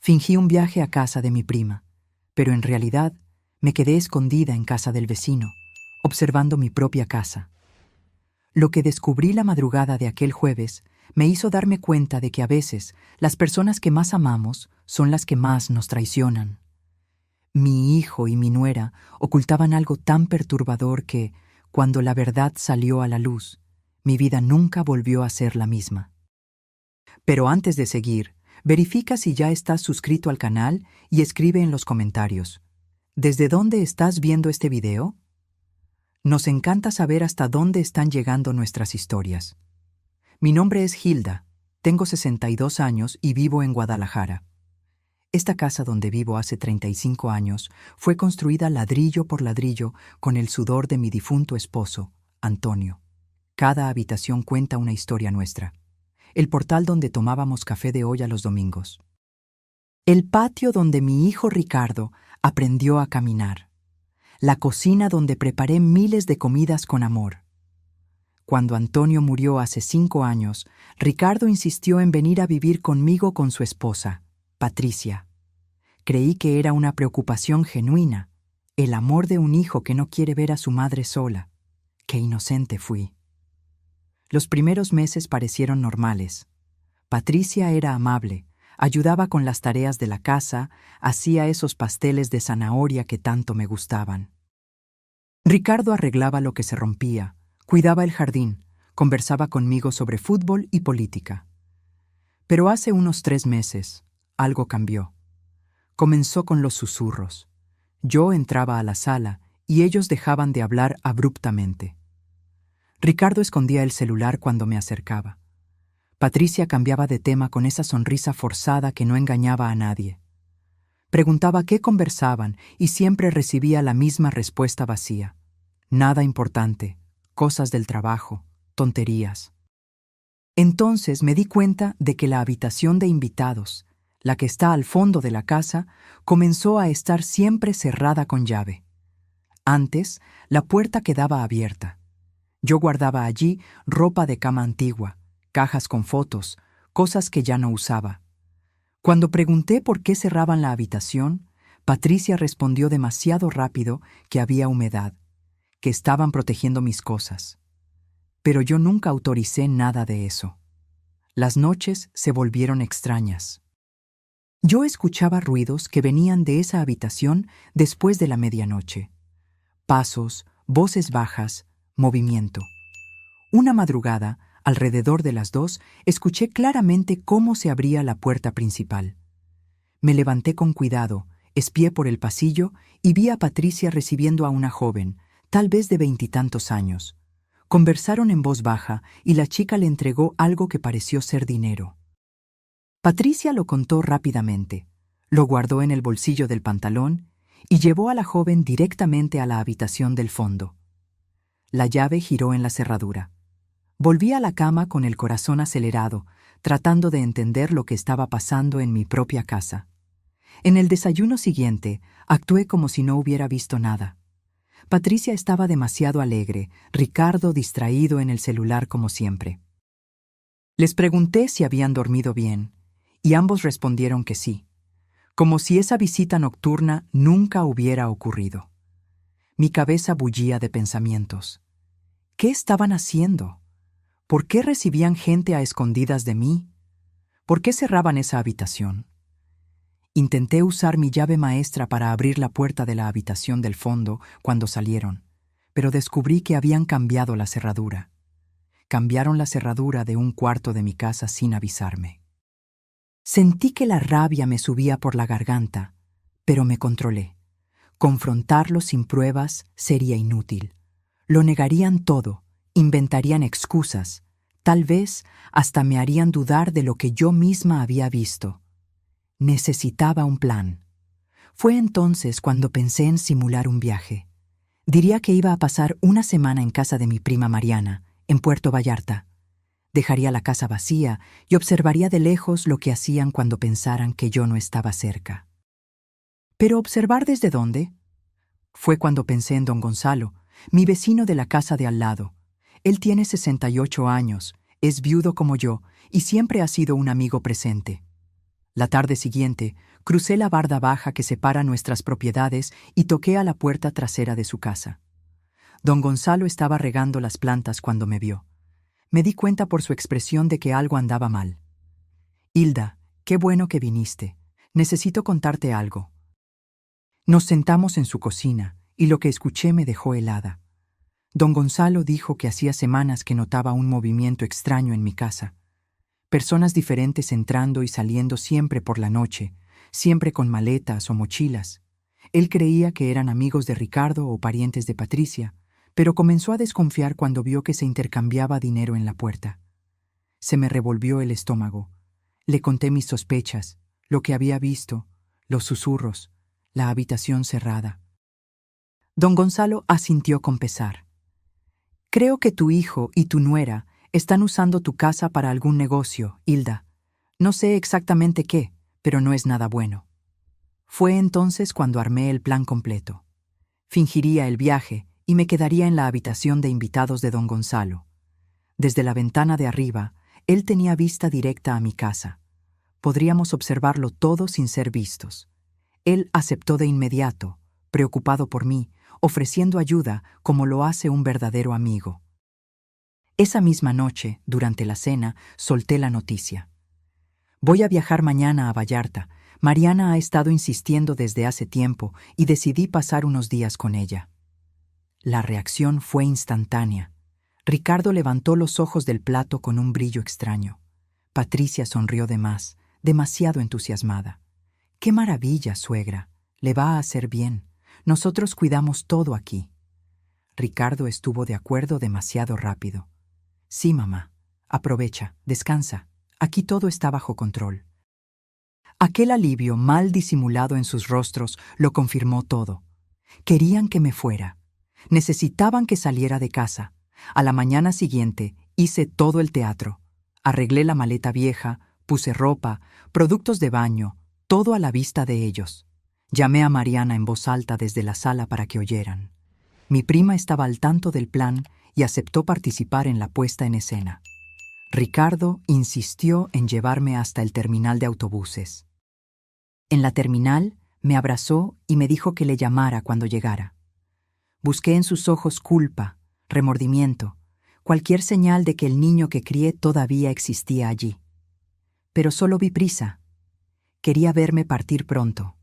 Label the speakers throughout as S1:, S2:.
S1: Fingí un viaje a casa de mi prima, pero en realidad me quedé escondida en casa del vecino, observando mi propia casa. Lo que descubrí la madrugada de aquel jueves me hizo darme cuenta de que a veces las personas que más amamos son las que más nos traicionan. Mi hijo y mi nuera ocultaban algo tan perturbador que, cuando la verdad salió a la luz, mi vida nunca volvió a ser la misma. Pero antes de seguir, verifica si ya estás suscrito al canal y escribe en los comentarios: ¿desde dónde estás viendo este video? Nos encanta saber hasta dónde están llegando nuestras historias. Mi nombre es Hilda, tengo 62 años y vivo en Guadalajara. Esta casa donde vivo hace 35 años fue construida ladrillo por ladrillo con el sudor de mi difunto esposo, Antonio. Cada habitación cuenta una historia nuestra. El portal donde tomábamos café de olla los domingos. El patio donde mi hijo Ricardo aprendió a caminar. La cocina donde preparé miles de comidas con amor. Cuando Antonio murió hace 5 años, Ricardo insistió en venir a vivir conmigo con su esposa, Patricia. Creí que era una preocupación genuina, el amor de un hijo que no quiere ver a su madre sola. Qué inocente fui. Los primeros meses parecieron normales. Patricia era amable, ayudaba con las tareas de la casa, hacía esos pasteles de zanahoria que tanto me gustaban. Ricardo arreglaba lo que se rompía, cuidaba el jardín, conversaba conmigo sobre fútbol y política. Pero hace unos 3 meses, algo cambió. Comenzó con los susurros. Yo entraba a la sala y ellos dejaban de hablar abruptamente. Ricardo escondía el celular cuando me acercaba. Patricia cambiaba de tema con esa sonrisa forzada que no engañaba a nadie. Preguntaba qué conversaban y siempre recibía la misma respuesta vacía. Nada importante, cosas del trabajo, tonterías. Entonces me di cuenta de que la habitación de invitados, la que está al fondo de la casa, comenzó a estar siempre cerrada con llave. Antes, la puerta quedaba abierta. Yo guardaba allí ropa de cama antigua, cajas con fotos, cosas que ya no usaba. Cuando pregunté por qué cerraban la habitación, Patricia respondió demasiado rápido que había humedad, que estaban protegiendo mis cosas. Pero yo nunca autoricé nada de eso. Las noches se volvieron extrañas. Yo escuchaba ruidos que venían de esa habitación después de la medianoche. Pasos, voces bajas, movimiento. Una madrugada, alrededor de las 2, escuché claramente cómo se abría la puerta principal. Me levanté con cuidado, espié por el pasillo y vi a Patricia recibiendo a una joven, tal vez de 20 y tantos años. Conversaron en voz baja y la chica le entregó algo que pareció ser dinero. Patricia lo contó rápidamente, lo guardó en el bolsillo del pantalón y llevó a la joven directamente a la habitación del fondo. La llave giró en la cerradura. Volví a la cama con el corazón acelerado, tratando de entender lo que estaba pasando en mi propia casa. En el desayuno siguiente, actué como si no hubiera visto nada. Patricia estaba demasiado alegre, Ricardo distraído en el celular como siempre. Les pregunté si habían dormido bien, y ambos respondieron que sí, como si esa visita nocturna nunca hubiera ocurrido. Mi cabeza bullía de pensamientos. ¿Qué estaban haciendo? ¿Por qué recibían gente a escondidas de mí? ¿Por qué cerraban esa habitación? Intenté usar mi llave maestra para abrir la puerta de la habitación del fondo cuando salieron, pero descubrí que habían cambiado la cerradura. Cambiaron la cerradura de un cuarto de mi casa sin avisarme. Sentí que la rabia me subía por la garganta, pero me controlé. Confrontarlo sin pruebas sería inútil. Lo negarían todo, inventarían excusas, tal vez hasta me harían dudar de lo que yo misma había visto. Necesitaba un plan. Fue entonces cuando pensé en simular un viaje. Diría que iba a pasar una semana en casa de mi prima Mariana, en Puerto Vallarta. Dejaría la casa vacía y observaría de lejos lo que hacían cuando pensaran que yo no estaba cerca. ¿Pero observar desde dónde? Fue cuando pensé en don Gonzalo, mi vecino de la casa de al lado. Él tiene 68 años, es viudo como yo y siempre ha sido un amigo presente. La tarde siguiente, crucé la barda baja que separa nuestras propiedades y toqué a la puerta trasera de su casa. Don Gonzalo estaba regando las plantas cuando me vio. Me di cuenta por su expresión de que algo andaba mal. «Hilda, qué bueno que viniste. Necesito contarte algo». Nos sentamos en su cocina y lo que escuché me dejó helada. Don Gonzalo dijo que hacía semanas que notaba un movimiento extraño en mi casa. Personas diferentes entrando y saliendo siempre por la noche, siempre con maletas o mochilas. Él creía que eran amigos de Ricardo o parientes de Patricia, pero comenzó a desconfiar cuando vio que se intercambiaba dinero en la puerta. Se me revolvió el estómago. Le conté mis sospechas, lo que había visto, los susurros, la habitación cerrada. Don Gonzalo asintió con pesar. «Creo que tu hijo y tu nuera están usando tu casa para algún negocio, Hilda. No sé exactamente qué, pero no es nada bueno». Fue entonces cuando armé el plan completo. Fingiría el viaje y me quedaría en la habitación de invitados de don Gonzalo. Desde la ventana de arriba, él tenía vista directa a mi casa. Podríamos observarlo todo sin ser vistos. Él aceptó de inmediato, preocupado por mí, ofreciendo ayuda como lo hace un verdadero amigo. Esa misma noche, durante la cena, solté la noticia. «Voy a viajar mañana a Vallarta. Mariana ha estado insistiendo desde hace tiempo y decidí pasar unos días con ella». La reacción fue instantánea. Ricardo levantó los ojos del plato con un brillo extraño. Patricia sonrió de más, demasiado entusiasmada. «¡Qué maravilla, suegra! Le va a hacer bien. Nosotros cuidamos todo aquí». Ricardo estuvo de acuerdo demasiado rápido. «Sí, mamá. Aprovecha, descansa. Aquí todo está bajo control». Aquel alivio mal disimulado en sus rostros lo confirmó todo. Querían que me fuera. Necesitaban que saliera de casa. A la mañana siguiente hice todo el teatro. Arreglé la maleta vieja, puse ropa, productos de baño, todo a la vista de ellos. Llamé a Mariana en voz alta desde la sala para que oyeran. Mi prima estaba al tanto del plan y aceptó participar en la puesta en escena. Ricardo insistió en llevarme hasta el terminal de autobuses. En la terminal me abrazó y me dijo que le llamara cuando llegara. Busqué en sus ojos culpa, remordimiento, cualquier señal de que el niño que crié todavía existía allí. Pero solo vi prisa. Quería verme partir pronto.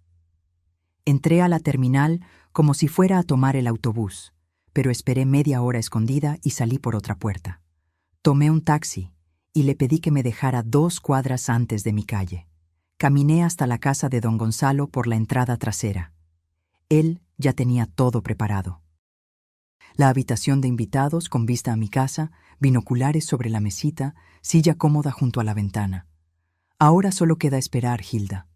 S1: Entré a la terminal como si fuera a tomar el autobús, pero esperé media hora escondida y salí por otra puerta. Tomé un taxi y le pedí que me dejara 2 cuadras antes de mi calle. Caminé hasta la casa de don Gonzalo por la entrada trasera. Él ya tenía todo preparado. La habitación de invitados con vista a mi casa, binoculares sobre la mesita, silla cómoda junto a la ventana. Ahora solo queda esperar, Hilda.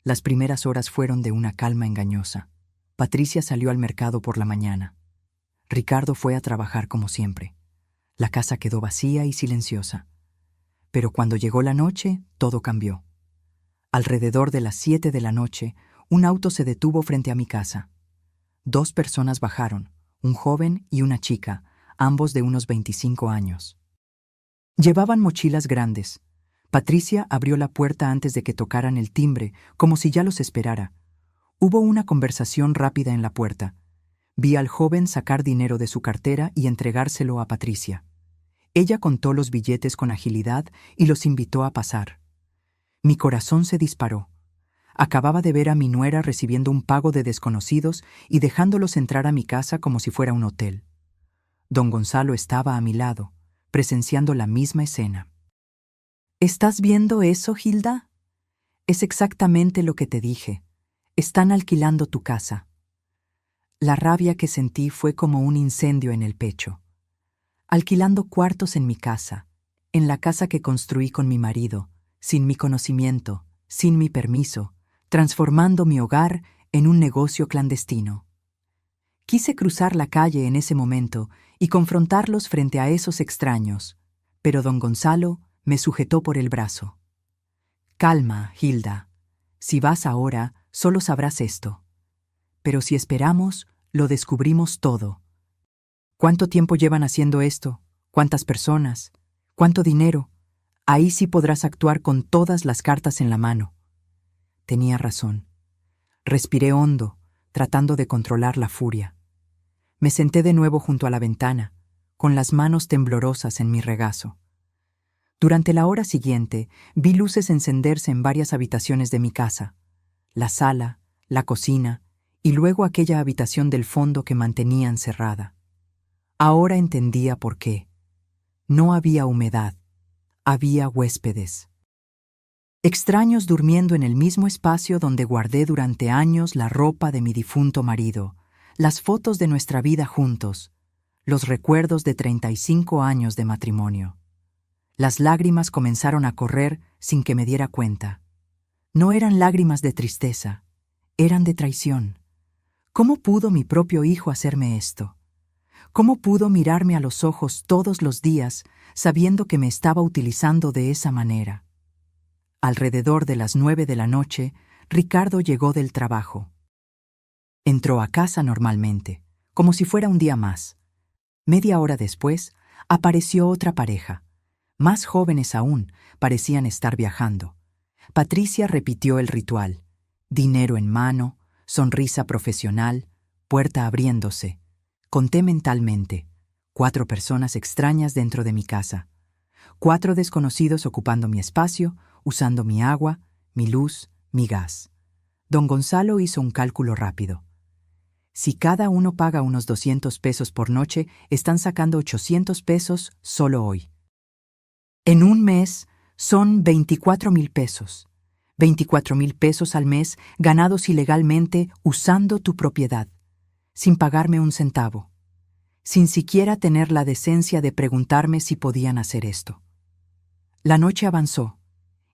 S1: Las primeras horas fueron de una calma engañosa. Patricia salió al mercado por la mañana. Ricardo fue a trabajar como siempre. La casa quedó vacía y silenciosa. Pero cuando llegó la noche, todo cambió. Alrededor de las 7 de la noche, un auto se detuvo frente a mi casa. 2 personas bajaron, un joven y una chica, ambos de unos 25 años. Llevaban mochilas grandes. Patricia abrió la puerta antes de que tocaran el timbre, como si ya los esperara. Hubo una conversación rápida en la puerta. Vi al joven sacar dinero de su cartera y entregárselo a Patricia. Ella contó los billetes con agilidad y los invitó a pasar. Mi corazón se disparó. Acababa de ver a mi nuera recibiendo un pago de desconocidos y dejándolos entrar a mi casa como si fuera un hotel. Don Gonzalo estaba a mi lado, presenciando la misma escena. ¿Estás viendo eso, Hilda? Es exactamente lo que te dije. Están alquilando tu casa. La rabia que sentí fue como un incendio en el pecho. Alquilando cuartos en mi casa, en la casa que construí con mi marido, sin mi conocimiento, sin mi permiso, transformando mi hogar en un negocio clandestino. Quise cruzar la calle en ese momento y confrontarlos frente a esos extraños, pero don Gonzalo me sujetó por el brazo. «Calma, Hilda. Si vas ahora, solo sabrás esto. Pero si esperamos, lo descubrimos todo. ¿Cuánto tiempo llevan haciendo esto? ¿Cuántas personas? ¿Cuánto dinero? Ahí sí podrás actuar con todas las cartas en la mano. Tenía razón. Respiré hondo, tratando de controlar la furia. Me senté de nuevo junto a la ventana, con las manos temblorosas en mi regazo. Durante la hora siguiente, vi luces encenderse en varias habitaciones de mi casa, la sala, la cocina y luego aquella habitación del fondo que mantenían cerrada. Ahora entendía por qué. No había humedad, había huéspedes. Extraños durmiendo en el mismo espacio donde guardé durante años la ropa de mi difunto marido, las fotos de nuestra vida juntos, los recuerdos de 35 años de matrimonio. Las lágrimas comenzaron a correr sin que me diera cuenta. No eran lágrimas de tristeza, eran de traición. ¿Cómo pudo mi propio hijo hacerme esto? ¿Cómo pudo mirarme a los ojos todos los días sabiendo que me estaba utilizando de esa manera? Alrededor de las 9 de la noche, Ricardo llegó del trabajo. Entró a casa normalmente, como si fuera un día más. Media hora después, apareció otra pareja. Más jóvenes aún, parecían estar viajando. Patricia repitió el ritual. Dinero en mano, sonrisa profesional, puerta abriéndose. Conté mentalmente. 4 personas extrañas dentro de mi casa. 4 desconocidos ocupando mi espacio, usando mi agua, mi luz, mi gas. Don Gonzalo hizo un cálculo rápido. Si cada uno paga unos 200 pesos por noche, están sacando 800 pesos solo hoy. En un mes son 24,000 pesos. 24,000 pesos al mes ganados ilegalmente usando tu propiedad, sin pagarme un centavo, sin siquiera tener la decencia de preguntarme si podían hacer esto. La noche avanzó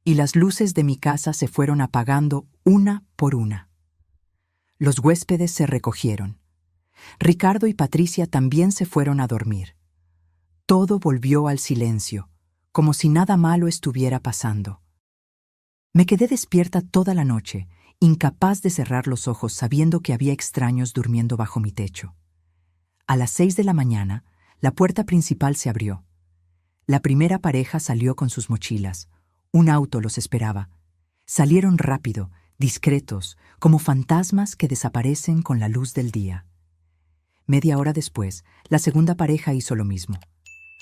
S1: y las luces de mi casa se fueron apagando una por una. Los huéspedes se recogieron. Ricardo y Patricia también se fueron a dormir. Todo volvió al silencio, como si nada malo estuviera pasando. Me quedé despierta toda la noche, incapaz de cerrar los ojos sabiendo que había extraños durmiendo bajo mi techo. A las 6 de la mañana, la puerta principal se abrió. La primera pareja salió con sus mochilas. Un auto los esperaba. Salieron rápido, discretos, como fantasmas que desaparecen con la luz del día. Media hora después, la segunda pareja hizo lo mismo.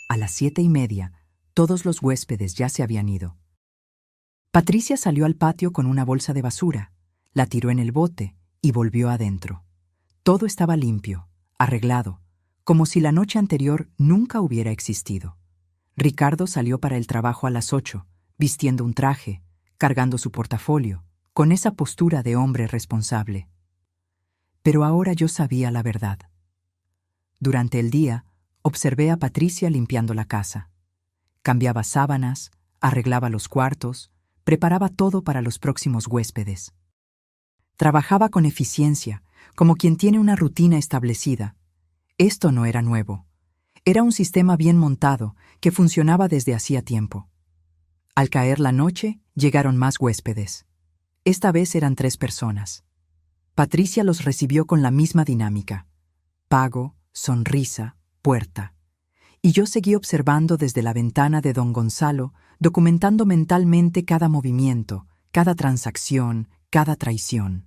S1: A las 7:30, todos los huéspedes ya se habían ido. Patricia salió al patio con una bolsa de basura, la tiró en el bote y volvió adentro. Todo estaba limpio, arreglado, como si la noche anterior nunca hubiera existido. Ricardo salió para el trabajo a las 8, vistiendo un traje, cargando su portafolio, con esa postura de hombre responsable. Pero ahora yo sabía la verdad. Durante el día, observé a Patricia limpiando la casa. Cambiaba sábanas, arreglaba los cuartos, preparaba todo para los próximos huéspedes. Trabajaba con eficiencia, como quien tiene una rutina establecida. Esto no era nuevo. Era un sistema bien montado que funcionaba desde hacía tiempo. Al caer la noche, llegaron más huéspedes. Esta vez eran 3 personas. Patricia los recibió con la misma dinámica. Pago, sonrisa, puerta. Y yo seguí observando desde la ventana de don Gonzalo, documentando mentalmente cada movimiento, cada transacción, cada traición.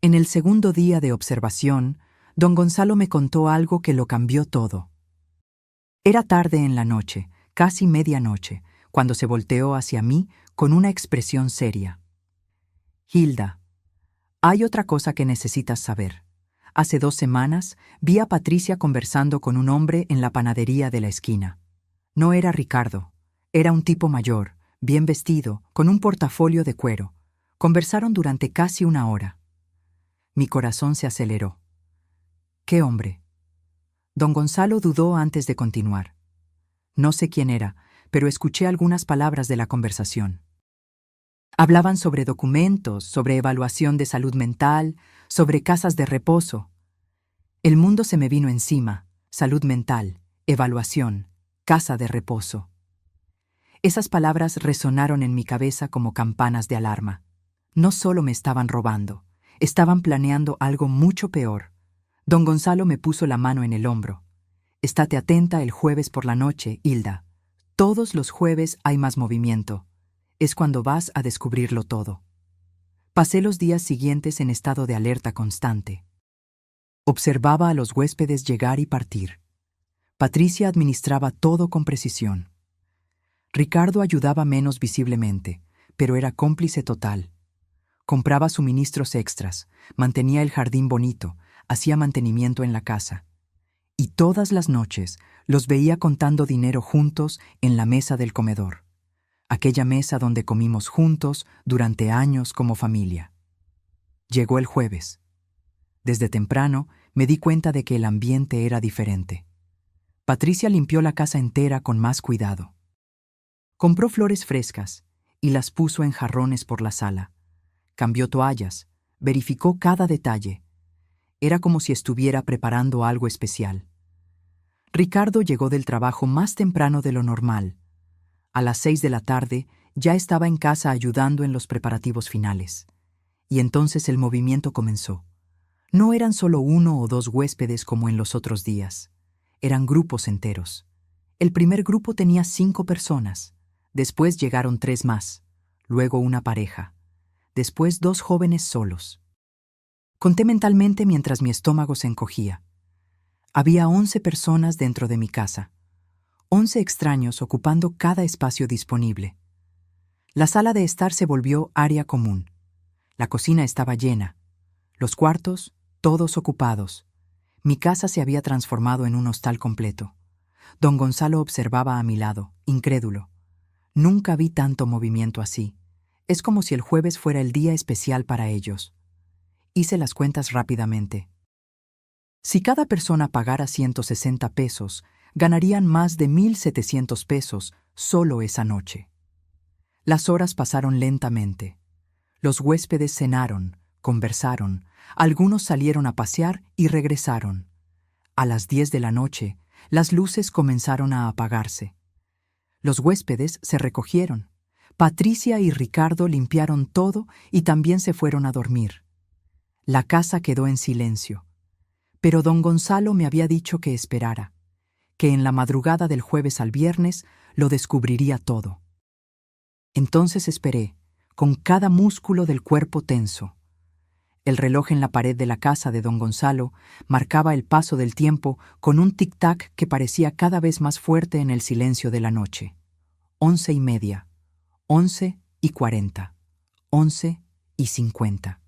S1: En el segundo día de observación, don Gonzalo me contó algo que lo cambió todo. Era tarde en la noche, casi medianoche, cuando se volteó hacia mí con una expresión seria. Hilda, hay otra cosa que necesitas saber. Hace 2 semanas vi a Patricia conversando con un hombre en la panadería de la esquina. No era Ricardo, era un tipo mayor, bien vestido, con un portafolio de cuero. Conversaron durante casi 1 hora. Mi corazón se aceleró. ¿Qué hombre? Don Gonzalo dudó antes de continuar. No sé quién era, pero escuché algunas palabras de la conversación. Hablaban sobre documentos, sobre evaluación de salud mental, sobre casas de reposo. El mundo se me vino encima: salud mental, evaluación, casa de reposo. Esas palabras resonaron en mi cabeza como campanas de alarma. No solo me estaban robando, estaban planeando algo mucho peor. Don Gonzalo me puso la mano en el hombro. Estate atenta el jueves por la noche, Hilda. Todos los jueves hay más movimiento. Es cuando vas a descubrirlo todo. Pasé los días siguientes en estado de alerta constante. Observaba a los huéspedes llegar y partir. Patricia administraba todo con precisión. Ricardo ayudaba menos visiblemente, pero era cómplice total. Compraba suministros extras, mantenía el jardín bonito, hacía mantenimiento en la casa. Y todas las noches los veía contando dinero juntos en la mesa del comedor. Aquella mesa donde comimos juntos durante años como familia. Llegó el jueves. Desde temprano me di cuenta de que el ambiente era diferente. Patricia limpió la casa entera con más cuidado. Compró flores frescas y las puso en jarrones por la sala. Cambió toallas, verificó cada detalle. Era como si estuviera preparando algo especial. Ricardo llegó del trabajo más temprano de lo normal. A las 6 de la tarde ya estaba en casa ayudando en los preparativos finales. Y entonces el movimiento comenzó. No eran solo 1 o 2 huéspedes como en los otros días. Eran grupos enteros. El primer grupo tenía 5 personas. Después llegaron 3 más. Luego una pareja. Después 2 jóvenes solos. Conté mentalmente mientras mi estómago se encogía. Había 11 personas dentro de mi casa. 11 extraños ocupando cada espacio disponible. La sala de estar se volvió área común. La cocina estaba llena. Los cuartos, todos ocupados. Mi casa se había transformado en un hostal completo. Don Gonzalo observaba a mi lado, incrédulo. Nunca vi tanto movimiento así. Es como si el jueves fuera el día especial para ellos. Hice las cuentas rápidamente. Si cada persona pagara 160 pesos, ganarían más de 1,700 pesos solo esa noche. Las horas pasaron lentamente. Los huéspedes cenaron, conversaron, algunos salieron a pasear y regresaron. A las 10 de la noche, las luces comenzaron a apagarse. Los huéspedes se recogieron. Patricia y Ricardo limpiaron todo y también se fueron a dormir. La casa quedó en silencio. Pero don Gonzalo me había dicho que esperara, que en la madrugada del jueves al viernes lo descubriría todo. Entonces esperé, con cada músculo del cuerpo tenso. El reloj en la pared de la casa de don Gonzalo marcaba el paso del tiempo con un tic-tac que parecía cada vez más fuerte en el silencio de la noche. 11:30, 11:40, 11:50.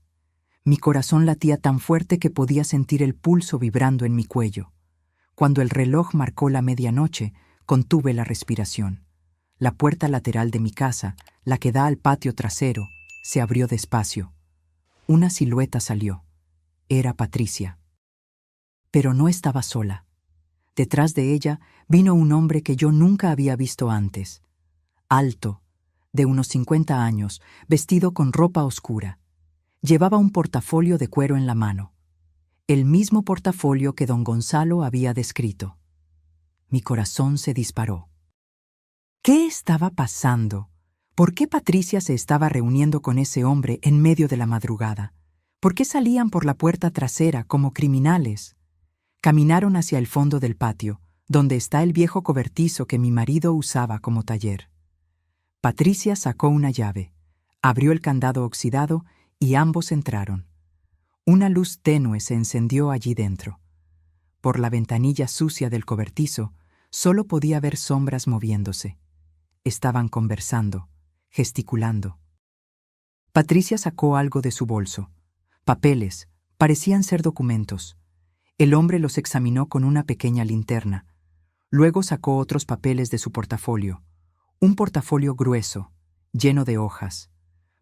S1: Mi corazón latía tan fuerte que podía sentir el pulso vibrando en mi cuello. Cuando el reloj marcó la medianoche, contuve la respiración. La puerta lateral de mi casa, la que da al patio trasero, se abrió despacio. Una silueta salió. Era Patricia. Pero no estaba sola. Detrás de ella vino un hombre que yo nunca había visto antes. Alto, de unos 50 años, vestido con ropa oscura. Llevaba un portafolio de cuero en la mano. El mismo portafolio que don Gonzalo había descrito. Mi corazón se disparó. ¿Qué estaba pasando? ¿Por qué Patricia se estaba reuniendo con ese hombre en medio de la madrugada? ¿Por qué salían por la puerta trasera como criminales? Caminaron hacia el fondo del patio, donde está el viejo cobertizo que mi marido usaba como taller. Patricia sacó una llave, abrió el candado oxidado y ambos entraron. Una luz tenue se encendió allí dentro. Por la ventanilla sucia del cobertizo, solo podía ver sombras moviéndose. Estaban conversando, gesticulando. Patricia sacó algo de su bolso. Papeles, parecían ser documentos. El hombre los examinó con una pequeña linterna. Luego sacó otros papeles de su portafolio. Un portafolio grueso, lleno de hojas.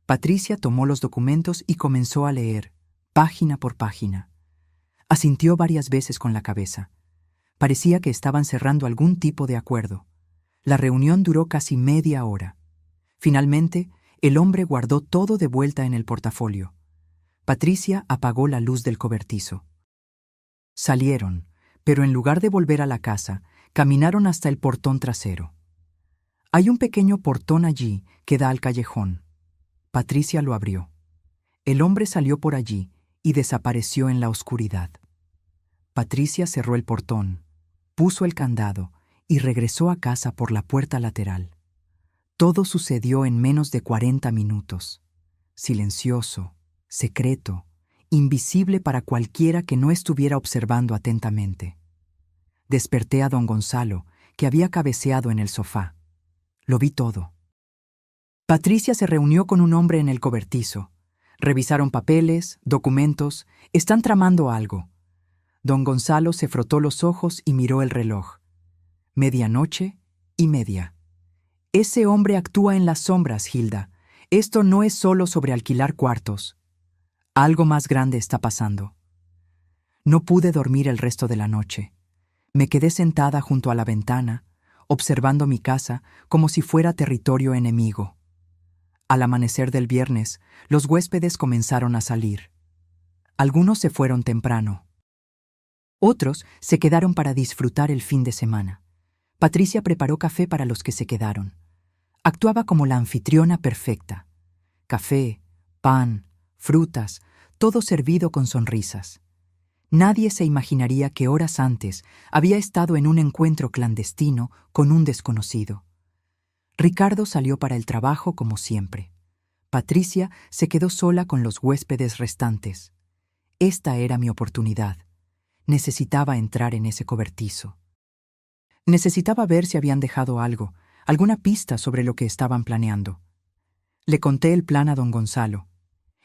S1: Patricia tomó los documentos y comenzó a leer, página por página. Asintió varias veces con la cabeza. Parecía que estaban cerrando algún tipo de acuerdo. La reunión duró casi media hora. Finalmente, el hombre guardó todo de vuelta en el portafolio. Patricia apagó la luz del cobertizo. Salieron, pero en lugar de volver a la casa, caminaron hasta el portón trasero. Hay un pequeño portón allí que da al callejón. Patricia lo abrió. El hombre salió por allí y desapareció en la oscuridad. Patricia cerró el portón, puso el candado y regresó a casa por la puerta lateral. Todo sucedió en menos de 40 minutos. Silencioso, secreto, invisible para cualquiera que no estuviera observando atentamente. Desperté a don Gonzalo, que había cabeceado en el sofá. Lo vi todo. Patricia se reunió con un hombre en el cobertizo. Revisaron papeles, documentos, están tramando algo. Don Gonzalo se frotó los ojos y miró el reloj. 00:30. Ese hombre actúa en las sombras, Hilda. Esto no es solo sobre alquilar cuartos. Algo más grande está pasando. No pude dormir el resto de la noche. Me quedé sentada junto a la ventana, observando mi casa como si fuera territorio enemigo. Al amanecer del viernes, los huéspedes comenzaron a salir. Algunos se fueron temprano. Otros se quedaron para disfrutar el fin de semana. Patricia preparó café para los que se quedaron. Actuaba como la anfitriona perfecta. Café, pan, frutas, todo servido con sonrisas. Nadie se imaginaría que horas antes había estado en un encuentro clandestino con un desconocido. Ricardo salió para el trabajo como siempre. Patricia se quedó sola con los huéspedes restantes. Esta era mi oportunidad. Necesitaba entrar en ese cobertizo. Necesitaba ver si habían dejado algo, alguna pista sobre lo que estaban planeando. Le conté el plan a don Gonzalo.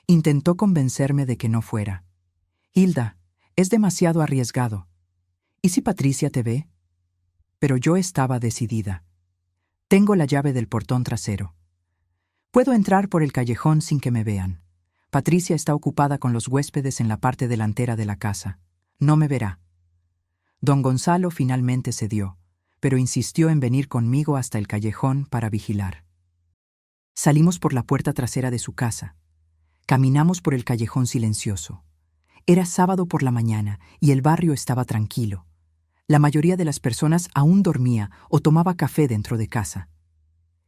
S1: Intentó convencerme de que no fuera. Hilda, es demasiado arriesgado. ¿Y si Patricia te ve? Pero yo estaba decidida. Tengo la llave del portón trasero. Puedo entrar por el callejón sin que me vean. Patricia está ocupada con los huéspedes en la parte delantera de la casa. No me verá. Don Gonzalo finalmente cedió, pero insistió en venir conmigo hasta el callejón para vigilar. Salimos por la puerta trasera de su casa. Caminamos por el callejón silencioso. Era sábado por la mañana y el barrio estaba tranquilo. La mayoría de las personas aún dormía o tomaba café dentro de casa.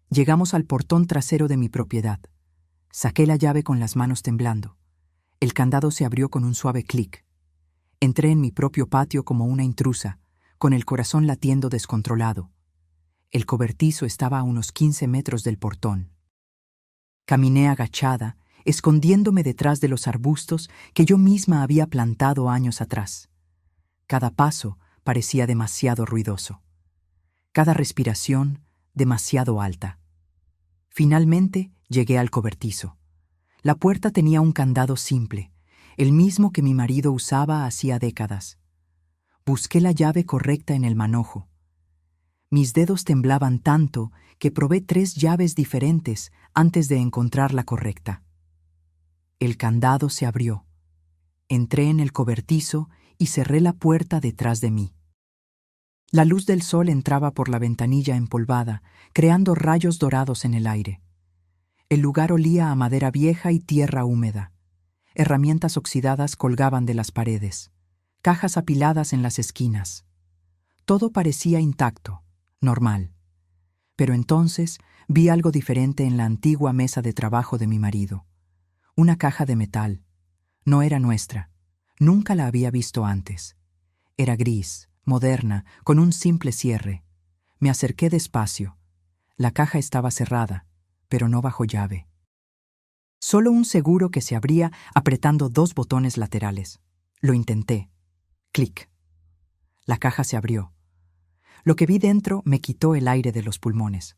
S1: Llegamos al portón trasero de mi propiedad. Saqué la llave con las manos temblando. El candado se abrió con un suave clic. Entré en mi propio patio como una intrusa, con el corazón latiendo descontrolado. El cobertizo estaba a unos 15 metros del portón. Caminé agachada, escondiéndome detrás de los arbustos que yo misma había plantado años atrás. Cada paso parecía demasiado ruidoso. Cada respiración demasiado alta. Finalmente llegué al cobertizo. La puerta tenía un candado simple, el mismo que mi marido usaba hacía décadas. Busqué la llave correcta en el manojo. Mis dedos temblaban tanto que probé 3 llaves diferentes antes de encontrar la correcta. El candado se abrió. Entré en el cobertizo y cerré la puerta detrás de mí. La luz del sol entraba por la ventanilla empolvada, creando rayos dorados en el aire. El lugar olía a madera vieja y tierra húmeda. Herramientas oxidadas colgaban de las paredes, cajas apiladas en las esquinas. Todo parecía intacto, normal. Pero entonces vi algo diferente en la antigua mesa de trabajo de mi marido. Una caja de metal. No era nuestra. Nunca la había visto antes. Era gris, moderna, con un simple cierre. Me acerqué despacio. La caja estaba cerrada, pero no bajo llave. Solo un seguro que se abría apretando 2 botones laterales. Lo intenté. Clic. La caja se abrió. Lo que vi dentro me quitó el aire de los pulmones.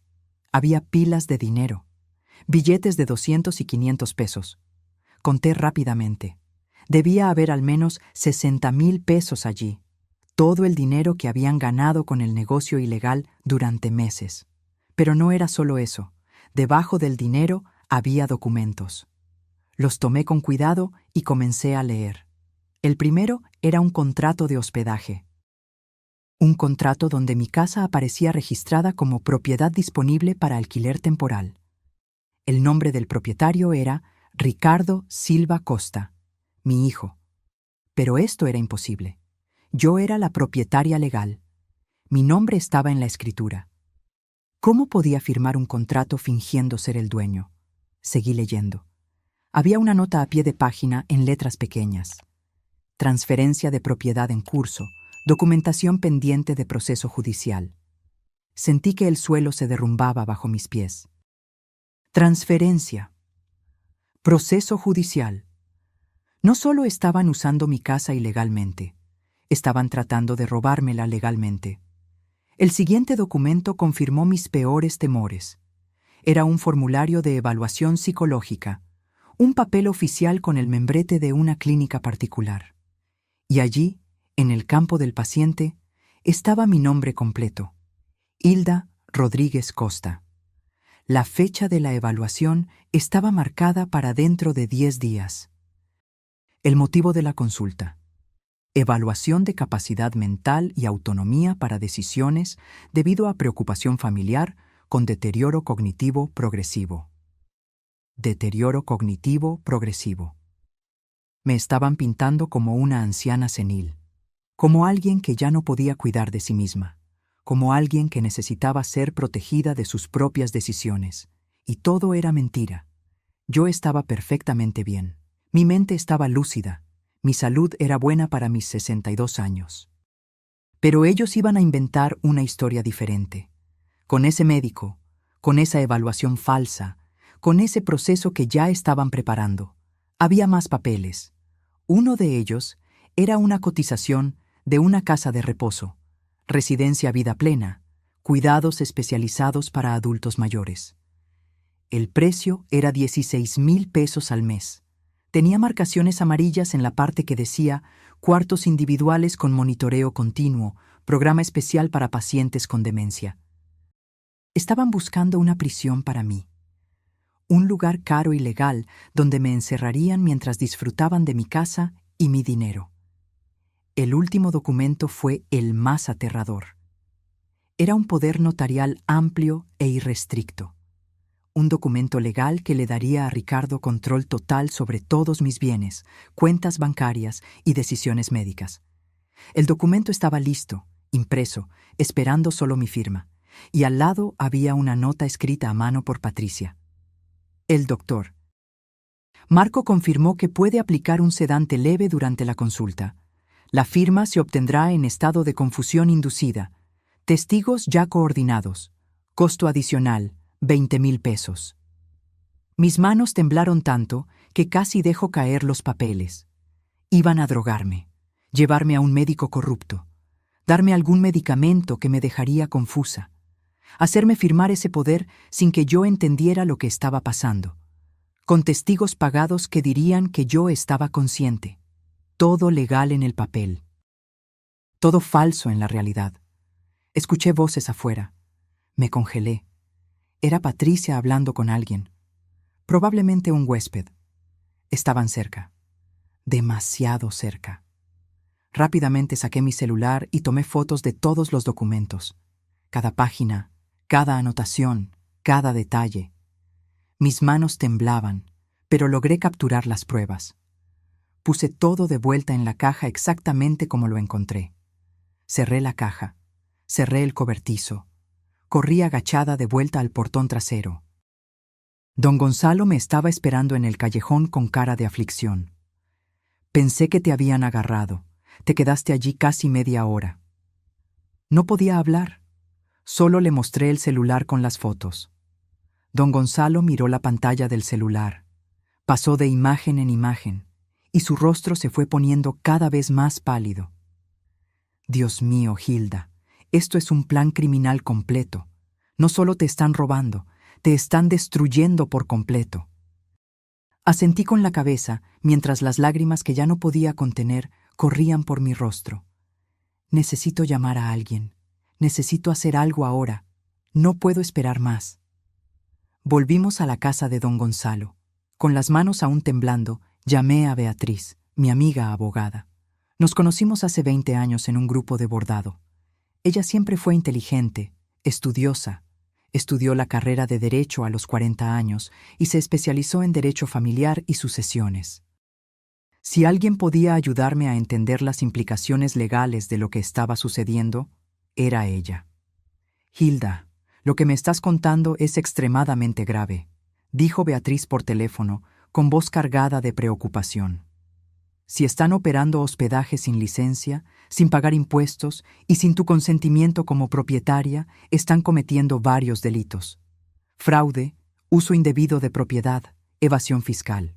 S1: Había pilas de dinero. Billetes de 200 y 500 pesos. Conté rápidamente. Debía haber al menos 60,000 pesos allí. Todo el dinero que habían ganado con el negocio ilegal durante meses. Pero no era solo eso. Debajo del dinero había documentos. Los tomé con cuidado y comencé a leer. El primero era un contrato de hospedaje. Un contrato donde mi casa aparecía registrada como propiedad disponible para alquiler temporal. El nombre del propietario era Ricardo Silva Costa, mi hijo. Pero esto era imposible. Yo era la propietaria legal. Mi nombre estaba en la escritura. ¿Cómo podía firmar un contrato fingiendo ser el dueño? Seguí leyendo. Había una nota a pie de página en letras pequeñas. Transferencia de propiedad en curso, documentación pendiente de proceso judicial. Sentí que el suelo se derrumbaba bajo mis pies. Transferencia. Proceso judicial. No solo estaban usando mi casa ilegalmente, estaban tratando de robármela legalmente. El siguiente documento confirmó mis peores temores. Era un formulario de evaluación psicológica, un papel oficial con el membrete de una clínica particular. Y allí, en el campo del paciente, estaba mi nombre completo: Hilda Rodríguez Costa. La fecha de la evaluación estaba marcada para dentro de 10 días. El motivo de la consulta: evaluación de capacidad mental y autonomía para decisiones debido a preocupación familiar con deterioro cognitivo progresivo. Deterioro cognitivo progresivo. Me estaban pintando como una anciana senil, como alguien que ya no podía cuidar de sí misma, como alguien que necesitaba ser protegida de sus propias decisiones. Y todo era mentira. Yo estaba perfectamente bien. Mi mente estaba lúcida. Mi salud era buena para mis 62 años. Pero ellos iban a inventar una historia diferente. Con ese médico, con esa evaluación falsa, con ese proceso que ya estaban preparando. Había más papeles. Uno de ellos era una cotización de una casa de reposo, residencia vida plena, cuidados especializados para adultos mayores. El precio era 16,000 pesos al mes. Tenía marcaciones amarillas en la parte que decía cuartos individuales con monitoreo continuo, programa especial para pacientes con demencia. Estaban buscando una prisión para mí. Un lugar caro y legal donde me encerrarían mientras disfrutaban de mi casa y mi dinero. El último documento fue el más aterrador. Era un poder notarial amplio e irrestricto. Un documento legal que le daría a Ricardo control total sobre todos mis bienes, cuentas bancarias y decisiones médicas. El documento estaba listo, impreso, esperando solo mi firma, y al lado había una nota escrita a mano por Patricia. El doctor. Marco confirmó que puede aplicar un sedante leve durante la consulta. La firma se obtendrá en estado de confusión inducida. Testigos ya coordinados. Costo adicional, 20,000 pesos. Mis manos temblaron tanto que casi dejo caer los papeles. Iban a drogarme, llevarme a un médico corrupto, darme algún medicamento que me dejaría confusa, hacerme firmar ese poder sin que yo entendiera lo que estaba pasando, con testigos pagados que dirían que yo estaba consciente. Todo legal en el papel. Todo falso en la realidad. Escuché voces afuera. Me congelé. Era Patricia hablando con alguien. Probablemente un huésped. Estaban cerca. Demasiado cerca. Rápidamente saqué mi celular y tomé fotos de todos los documentos. Cada página, cada anotación, cada detalle. Mis manos temblaban, pero logré capturar las pruebas. Puse todo de vuelta en la caja exactamente como lo encontré. Cerré la caja, cerré el cobertizo. Corrí agachada de vuelta al portón trasero. Don Gonzalo me estaba esperando en el callejón con cara de aflicción. Pensé que te habían agarrado. Te quedaste allí casi media hora. No podía hablar. Solo le mostré el celular con las fotos. Don Gonzalo miró la pantalla del celular. Pasó de imagen en imagen, y su rostro se fue poniendo cada vez más pálido. Dios mío, Hilda, esto es un plan criminal completo. No solo te están robando, te están destruyendo por completo. Asentí con la cabeza mientras las lágrimas que ya no podía contener corrían por mi rostro. Necesito llamar a alguien. Necesito hacer algo ahora. No puedo esperar más. Volvimos a la casa de don Gonzalo. Con las manos aún temblando, llamé a Beatriz, mi amiga abogada. Nos conocimos hace 20 años en un grupo de bordado. Ella siempre fue inteligente, estudiosa. Estudió la carrera de Derecho a los 40 años y se especializó en Derecho Familiar y Sucesiones. Si alguien podía ayudarme a entender las implicaciones legales de lo que estaba sucediendo, era ella. Hilda, lo que me estás contando es extremadamente grave, dijo Beatriz por teléfono, con voz cargada de preocupación. Si están operando hospedaje sin licencia, sin pagar impuestos y sin tu consentimiento como propietaria, están cometiendo varios delitos: fraude, uso indebido de propiedad, evasión fiscal.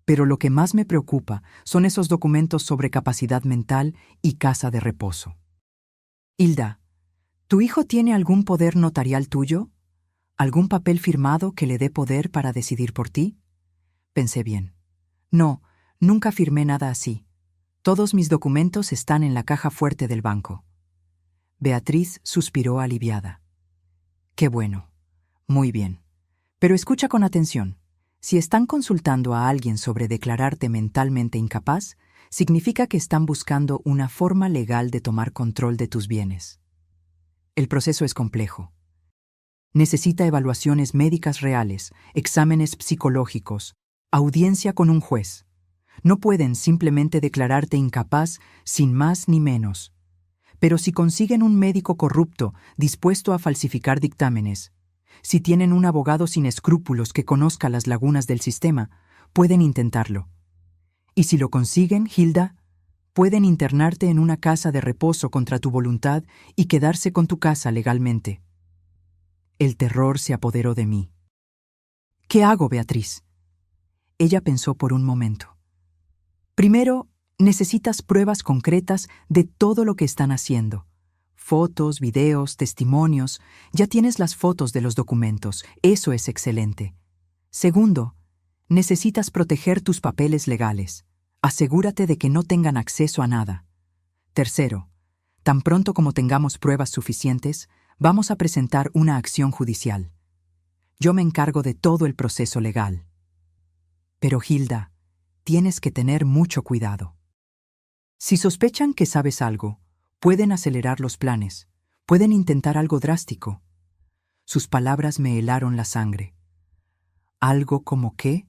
S1: Pero lo que más me preocupa son esos documentos sobre capacidad mental y casa de reposo. Hilda, ¿tu hijo tiene algún poder notarial tuyo? ¿Algún papel firmado que le dé poder para decidir por ti? Pensé bien. No, nunca firmé nada así. Todos mis documentos están en la caja fuerte del banco. Beatriz suspiró aliviada. Qué bueno. Muy bien. Pero escucha con atención. Si están consultando a alguien sobre declararte mentalmente incapaz, significa que están buscando una forma legal de tomar control de tus bienes. El proceso es complejo. Necesita evaluaciones médicas reales, exámenes psicológicos, audiencia con un juez. No pueden simplemente declararte incapaz sin más ni menos. Pero si consiguen un médico corrupto dispuesto a falsificar dictámenes, si tienen un abogado sin escrúpulos que conozca las lagunas del sistema, pueden intentarlo. Y si lo consiguen, Hilda, pueden internarte en una casa de reposo contra tu voluntad y quedarse con tu casa legalmente. El terror se apoderó de mí. ¿Qué hago, Beatriz? Ella pensó por un momento. Primero, necesitas pruebas concretas de todo lo que están haciendo. Fotos, videos, testimonios. Ya tienes las fotos de los documentos. Eso es excelente. Segundo, necesitas proteger tus papeles legales. Asegúrate de que no tengan acceso a nada. Tercero, tan pronto como tengamos pruebas suficientes, vamos a presentar una acción judicial. Yo me encargo de todo el proceso legal. Pero, Hilda, tienes que tener mucho cuidado. Si sospechan que sabes algo, pueden acelerar los planes, pueden intentar algo drástico. Sus palabras me helaron la sangre. ¿Algo como qué?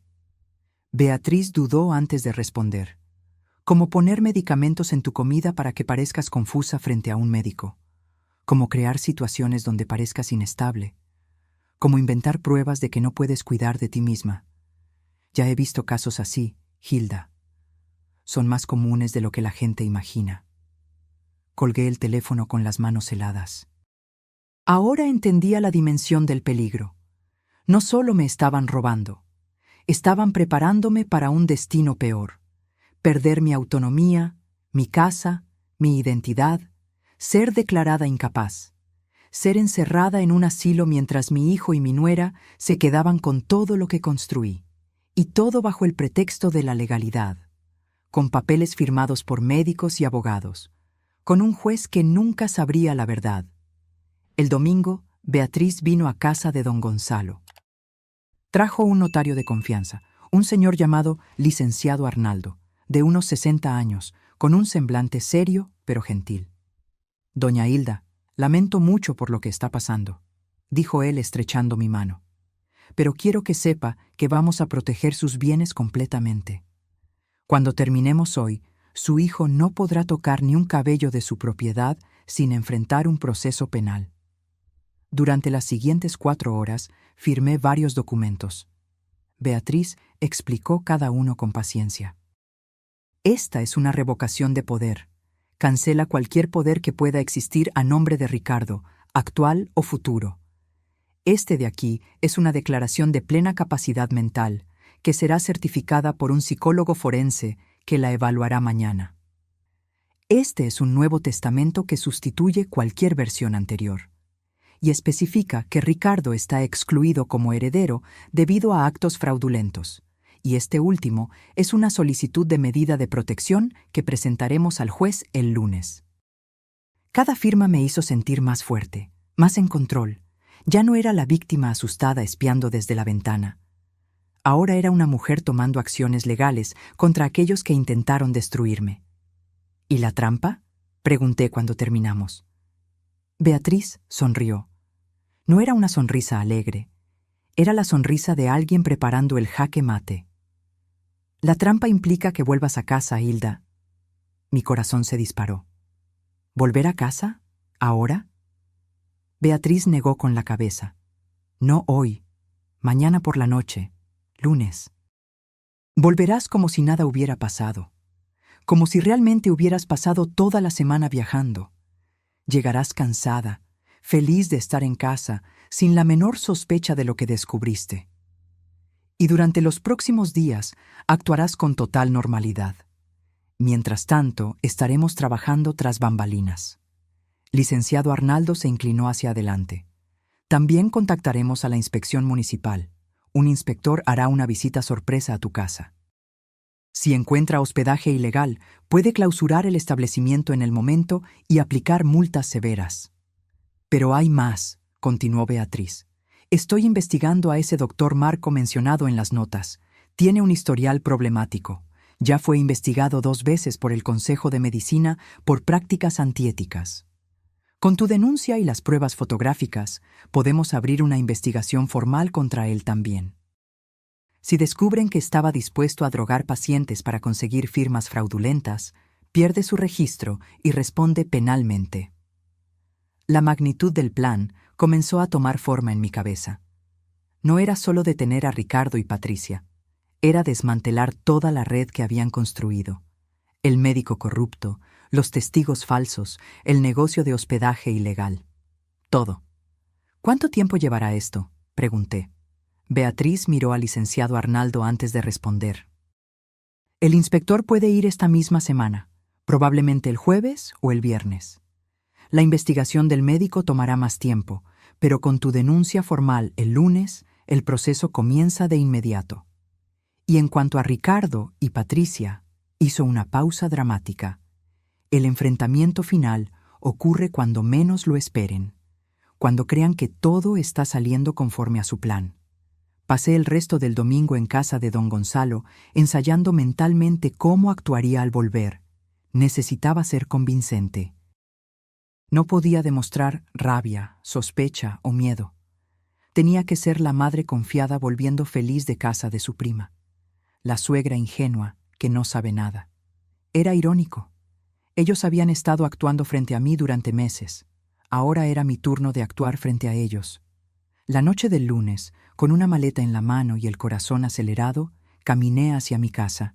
S1: Beatriz dudó antes de responder. Como poner medicamentos en tu comida para que parezcas confusa frente a un médico. Como crear situaciones donde parezcas inestable. Como inventar pruebas de que no puedes cuidar de ti misma. Ya he visto casos así, Hilda. Son más comunes de lo que la gente imagina. Colgué el teléfono con las manos heladas. Ahora entendía la dimensión del peligro. No solo me estaban robando, estaban preparándome para un destino peor. Perder mi autonomía, mi casa, mi identidad, ser declarada incapaz. Ser encerrada en un asilo mientras mi hijo y mi nuera se quedaban con todo lo que construí. Y todo bajo el pretexto de la legalidad, con papeles firmados por médicos y abogados, con un juez que nunca sabría la verdad. El domingo, Beatriz vino a casa de don Gonzalo. Trajo un notario de confianza, un señor llamado licenciado Arnaldo, de unos 60 años, con un semblante serio pero gentil. Doña Hilda, lamento mucho por lo que está pasando, dijo él estrechando mi mano. Pero quiero que sepa que vamos a proteger sus bienes completamente. Cuando terminemos hoy, su hijo no podrá tocar ni un cabello de su propiedad sin enfrentar un proceso penal. Durante las siguientes 4 horas, firmé varios documentos. Beatriz explicó cada uno con paciencia. Esta es una revocación de poder. Cancela cualquier poder que pueda existir a nombre de Ricardo, actual o futuro. Este de aquí es una declaración de plena capacidad mental, que será certificada por un psicólogo forense que la evaluará mañana. Este es un nuevo testamento que sustituye cualquier versión anterior, y especifica que Ricardo está excluido como heredero debido a actos fraudulentos, y este último es una solicitud de medida de protección que presentaremos al juez el lunes. Cada firma me hizo sentir más fuerte, más en control. Ya no era la víctima asustada espiando desde la ventana. Ahora era una mujer tomando acciones legales contra aquellos que intentaron destruirme. ¿Y la trampa?, pregunté cuando terminamos. Beatriz sonrió. No era una sonrisa alegre. Era la sonrisa de alguien preparando el jaque mate. La trampa implica que vuelvas a casa, Hilda. Mi corazón se disparó. ¿Volver a casa? ¿Ahora? Beatriz negó con la cabeza. No hoy. Mañana por la noche. Lunes. Volverás como si nada hubiera pasado. como si realmente hubieras pasado toda la semana viajando. Llegarás cansada, feliz de estar en casa, sin la menor sospecha de lo que descubriste. Y durante los próximos días actuarás con total normalidad. Mientras tanto, estaremos trabajando tras bambalinas. Licenciado Arnaldo se inclinó hacia adelante. También contactaremos a la inspección municipal. Un inspector hará una visita sorpresa a tu casa. Si encuentra hospedaje ilegal, puede clausurar el establecimiento en el momento y aplicar multas severas. Pero hay más, continuó Beatriz. Estoy investigando a ese doctor Marco mencionado en las notas. Tiene un historial problemático. Ya fue investigado 2 veces por el Consejo de Medicina por prácticas antiéticas. Con tu denuncia y las pruebas fotográficas, podemos abrir una investigación formal contra él también. Si descubren que estaba dispuesto a drogar pacientes para conseguir firmas fraudulentas, pierde su registro y responde penalmente. La magnitud del plan comenzó a tomar forma en mi cabeza. No era solo detener a Ricardo y Patricia, era desmantelar toda la red que habían construido. El médico corrupto, los testigos falsos, el negocio de hospedaje ilegal. Todo. ¿Cuánto tiempo llevará esto?, pregunté. Beatriz miró al licenciado Arnaldo antes de responder. El inspector puede ir esta misma semana, probablemente el jueves o el viernes. La investigación del médico tomará más tiempo, pero con tu denuncia formal el lunes, el proceso comienza de inmediato. Y en cuanto a Ricardo y Patricia, hizo una pausa dramática. El enfrentamiento final ocurre cuando menos lo esperen, cuando crean que todo está saliendo conforme a su plan. Pasé el resto del domingo en casa de don Gonzalo, ensayando mentalmente cómo actuaría al volver. Necesitaba ser convincente. No podía demostrar rabia, sospecha o miedo. Tenía que ser la madre confiada volviendo feliz de casa de su prima. La suegra ingenua que no sabe nada. Era irónico. Ellos habían estado actuando frente a mí durante meses. Ahora era mi turno de actuar frente a ellos. La noche del lunes, con una maleta en la mano y el corazón acelerado, caminé hacia mi casa.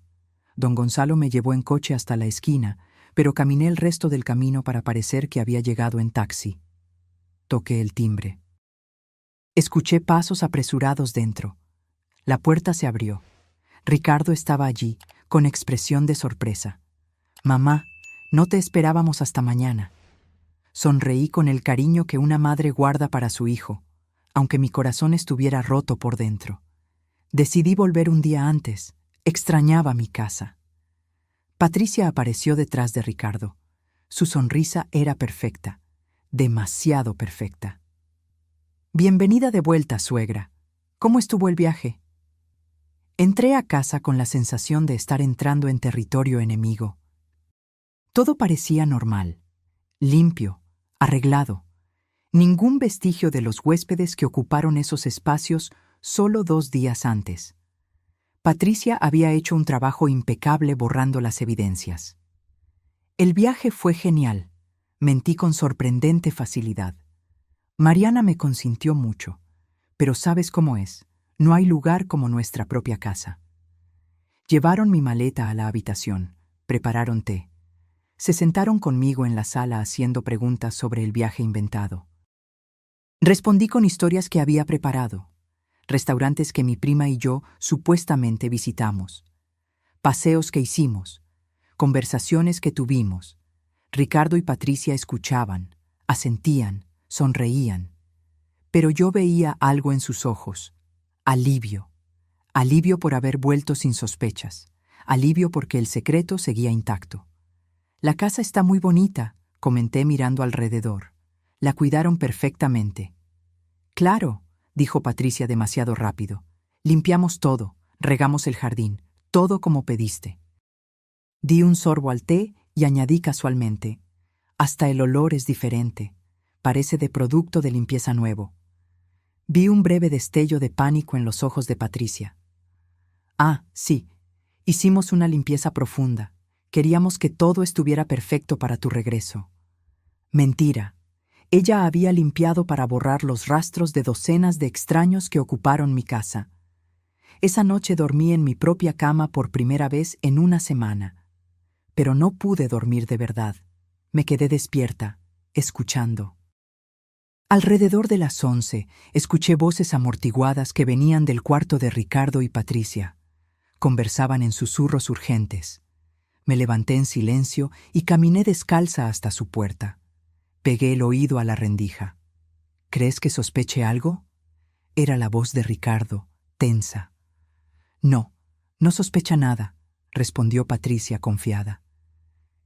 S1: Don Gonzalo me llevó en coche hasta la esquina, pero caminé el resto del camino para parecer que había llegado en taxi. Toqué el timbre. Escuché pasos apresurados dentro. La puerta se abrió. Ricardo estaba allí, con expresión de sorpresa. «Mamá, no te esperábamos hasta mañana». Sonreí con el cariño que una madre guarda para su hijo, aunque mi corazón estuviera roto por dentro. Decidí volver un día antes. Extrañaba mi casa. Patricia apareció detrás de Ricardo. Su sonrisa era perfecta, demasiado perfecta. «Bienvenida de vuelta, suegra. ¿Cómo estuvo el viaje?» Entré a casa con la sensación de estar entrando en territorio enemigo. Todo parecía normal, limpio, arreglado. Ningún vestigio de los huéspedes que ocuparon esos espacios solo 2 días antes. Patricia había hecho un trabajo impecable borrando las evidencias. El viaje fue genial. Mentí con sorprendente facilidad. Mariana me consintió mucho, pero sabes cómo es. No hay lugar como nuestra propia casa. Llevaron mi maleta a la habitación, prepararon té. Se sentaron conmigo en la sala haciendo preguntas sobre el viaje inventado. Respondí con historias que había preparado, restaurantes que mi prima y yo supuestamente visitamos, paseos que hicimos, conversaciones que tuvimos. Ricardo y Patricia escuchaban, asentían, sonreían. Pero yo veía algo en sus ojos. Alivio. Alivio por haber vuelto sin sospechas. Alivio porque el secreto seguía intacto. «La casa está muy bonita», comenté mirando alrededor. «La cuidaron perfectamente». «Claro», dijo Patricia demasiado rápido. «Limpiamos todo, regamos el jardín, todo como pediste». Di un sorbo al té y añadí casualmente: «Hasta el olor es diferente. Parece de producto de limpieza nuevo». Vi un breve destello de pánico en los ojos de Patricia. «Ah, sí. Hicimos una limpieza profunda. Queríamos que todo estuviera perfecto para tu regreso». Mentira. Ella había limpiado para borrar los rastros de docenas de extraños que ocuparon mi casa. Esa noche dormí en mi propia cama por primera vez en una semana. pero no pude dormir de verdad. Me quedé despierta, escuchando. Alrededor de las 11, escuché voces amortiguadas que venían del cuarto de Ricardo y Patricia. Conversaban en susurros urgentes. Me levanté en silencio y caminé descalza hasta su puerta. Pegué el oído a la rendija. ¿Crees que sospeche algo? Era la voz de Ricardo, tensa. No, no sospecha nada, respondió Patricia confiada.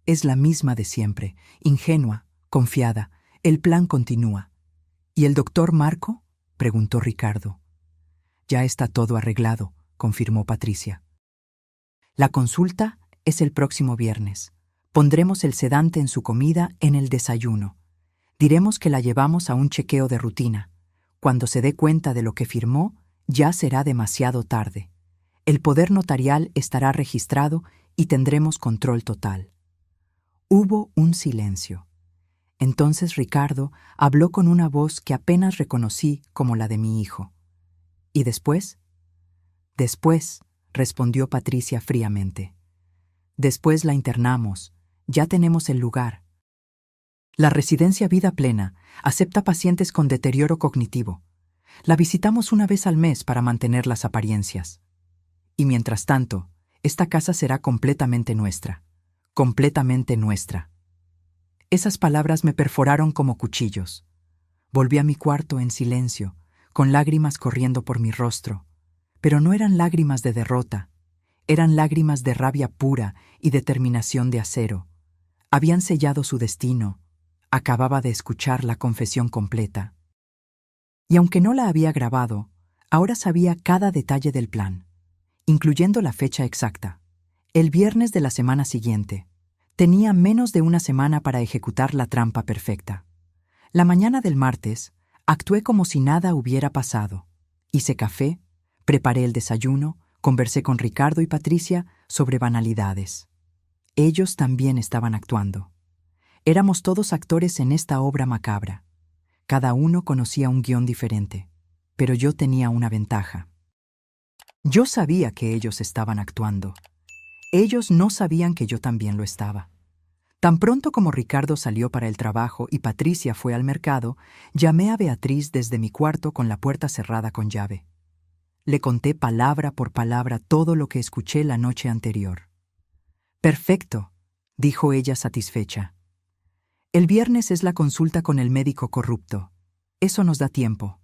S1: Es la misma de siempre, ingenua, confiada. El plan continúa. ¿Y el doctor Marco? Preguntó Ricardo. Ya está todo arreglado, confirmó Patricia. La consulta es el próximo viernes. Pondremos el sedante en su comida en el desayuno. Diremos que la llevamos a un chequeo de rutina. Cuando se dé cuenta de lo que firmó, ya será demasiado tarde. El poder notarial estará registrado y tendremos control total. Hubo un silencio. Entonces Ricardo habló con una voz que apenas reconocí como la de mi hijo. ¿Y después? Después, respondió Patricia fríamente. Después la internamos. Ya tenemos el lugar. La residencia Vida Plena acepta pacientes con deterioro cognitivo. La visitamos una vez al mes para mantener las apariencias. Y mientras tanto, esta casa será completamente nuestra. Completamente nuestra. Esas palabras me perforaron como cuchillos. Volví a mi cuarto en silencio, con lágrimas corriendo por mi rostro. Pero no eran lágrimas de derrota. Eran lágrimas de rabia pura y determinación de acero. Habían sellado su destino. Acababa de escuchar la confesión completa. Y aunque no la había grabado, ahora sabía cada detalle del plan, incluyendo la fecha exacta. El viernes de la semana siguiente. Tenía menos de una semana para ejecutar la trampa perfecta. La mañana del martes, actué como si nada hubiera pasado. Hice café, preparé el desayuno, conversé con Ricardo y Patricia sobre banalidades. Ellos también estaban actuando. Éramos todos actores en esta obra macabra. Cada uno conocía un guión diferente, pero yo tenía una ventaja. Yo sabía que ellos estaban actuando. Ellos no sabían que yo también lo estaba. Tan pronto como Ricardo salió para el trabajo y Patricia fue al mercado, llamé a Beatriz desde mi cuarto con la puerta cerrada con llave. Le conté palabra por palabra todo lo que escuché la noche anterior. «Perfecto», dijo ella satisfecha. «El viernes es la consulta con el médico corrupto. Eso nos da tiempo.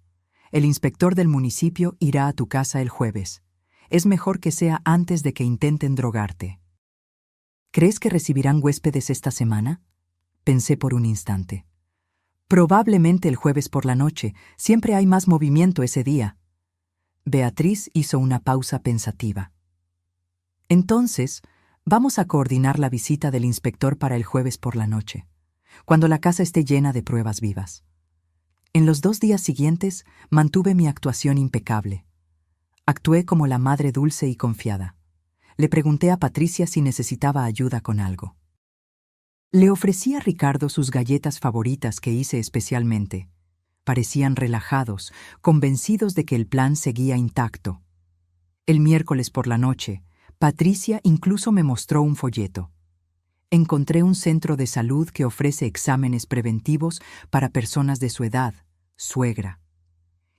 S1: El inspector del municipio irá a tu casa el jueves. Es mejor que sea antes de que intenten drogarte». «¿Crees que recibirán huéspedes esta semana?», pensé por un instante. «Probablemente el jueves por la noche. Siempre hay más movimiento ese día». Beatriz hizo una pausa pensativa. «Entonces, vamos a coordinar la visita del inspector para el jueves por la noche, cuando la casa esté llena de pruebas vivas». En los 2 días siguientes mantuve mi actuación impecable. Actué como la madre dulce y confiada. Le pregunté a Patricia si necesitaba ayuda con algo. Le ofrecí a Ricardo sus galletas favoritas que hice especialmente. Parecían relajados, convencidos de que el plan seguía intacto. El miércoles por la noche, Patricia incluso me mostró un folleto. Encontré un centro de salud que ofrece exámenes preventivos para personas de su edad, suegra.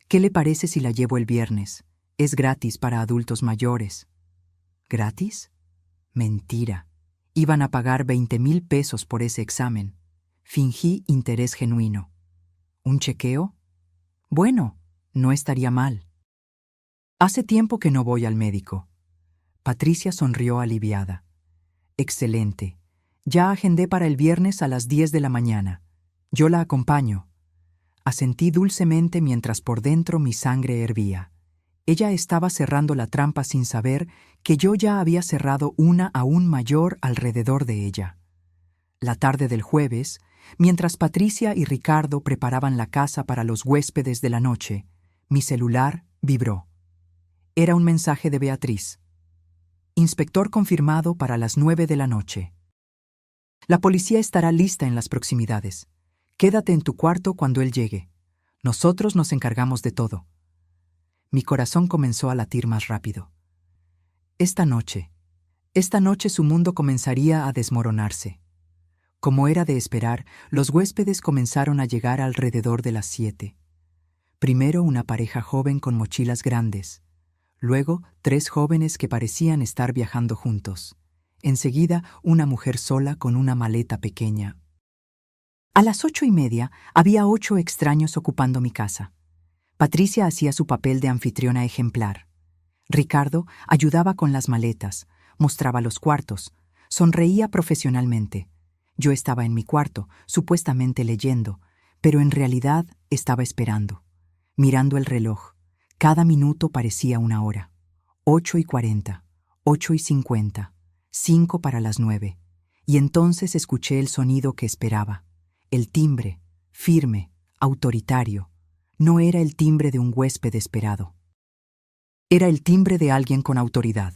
S1: ¿Qué le parece si la llevo el viernes? Es gratis para adultos mayores. ¿Gratis? Mentira. Iban a pagar 20,000 pesos por ese examen. Fingí interés genuino. ¿Un chequeo? Bueno, no estaría mal. Hace tiempo que no voy al médico. Patricia sonrió aliviada. Excelente. Ya agendé para el viernes a las 10 de la mañana. Yo la acompaño. Asentí dulcemente mientras por dentro mi sangre hervía. Ella estaba cerrando la trampa sin saber que yo ya había cerrado una aún mayor alrededor de ella. La tarde del jueves, mientras Patricia y Ricardo preparaban la casa para los huéspedes de la noche, mi celular vibró. Era un mensaje de Beatriz. «Inspector confirmado para las 9 de la noche. La policía estará lista en las proximidades. Quédate en tu cuarto cuando él llegue. Nosotros nos encargamos de todo». Mi corazón comenzó a latir más rápido. Esta noche, Esta noche su mundo comenzaría a desmoronarse. Como era de esperar, los huéspedes comenzaron a llegar alrededor de las 7. Primero una pareja joven con mochilas grandes. Luego 3 jóvenes que parecían estar viajando juntos. Enseguida una mujer sola con una maleta pequeña. A las 8:30 había 8 extraños ocupando mi casa. Patricia hacía su papel de anfitriona ejemplar. Ricardo ayudaba con las maletas, mostraba los cuartos, sonreía profesionalmente. Yo estaba en mi cuarto, supuestamente leyendo, pero en realidad estaba esperando, mirando el reloj. Cada minuto parecía una hora. 8:40, 8:50, 5 para las 9. Y entonces escuché el sonido que esperaba. El timbre, firme, autoritario. No era el timbre de un huésped esperado. Era el timbre de alguien con autoridad.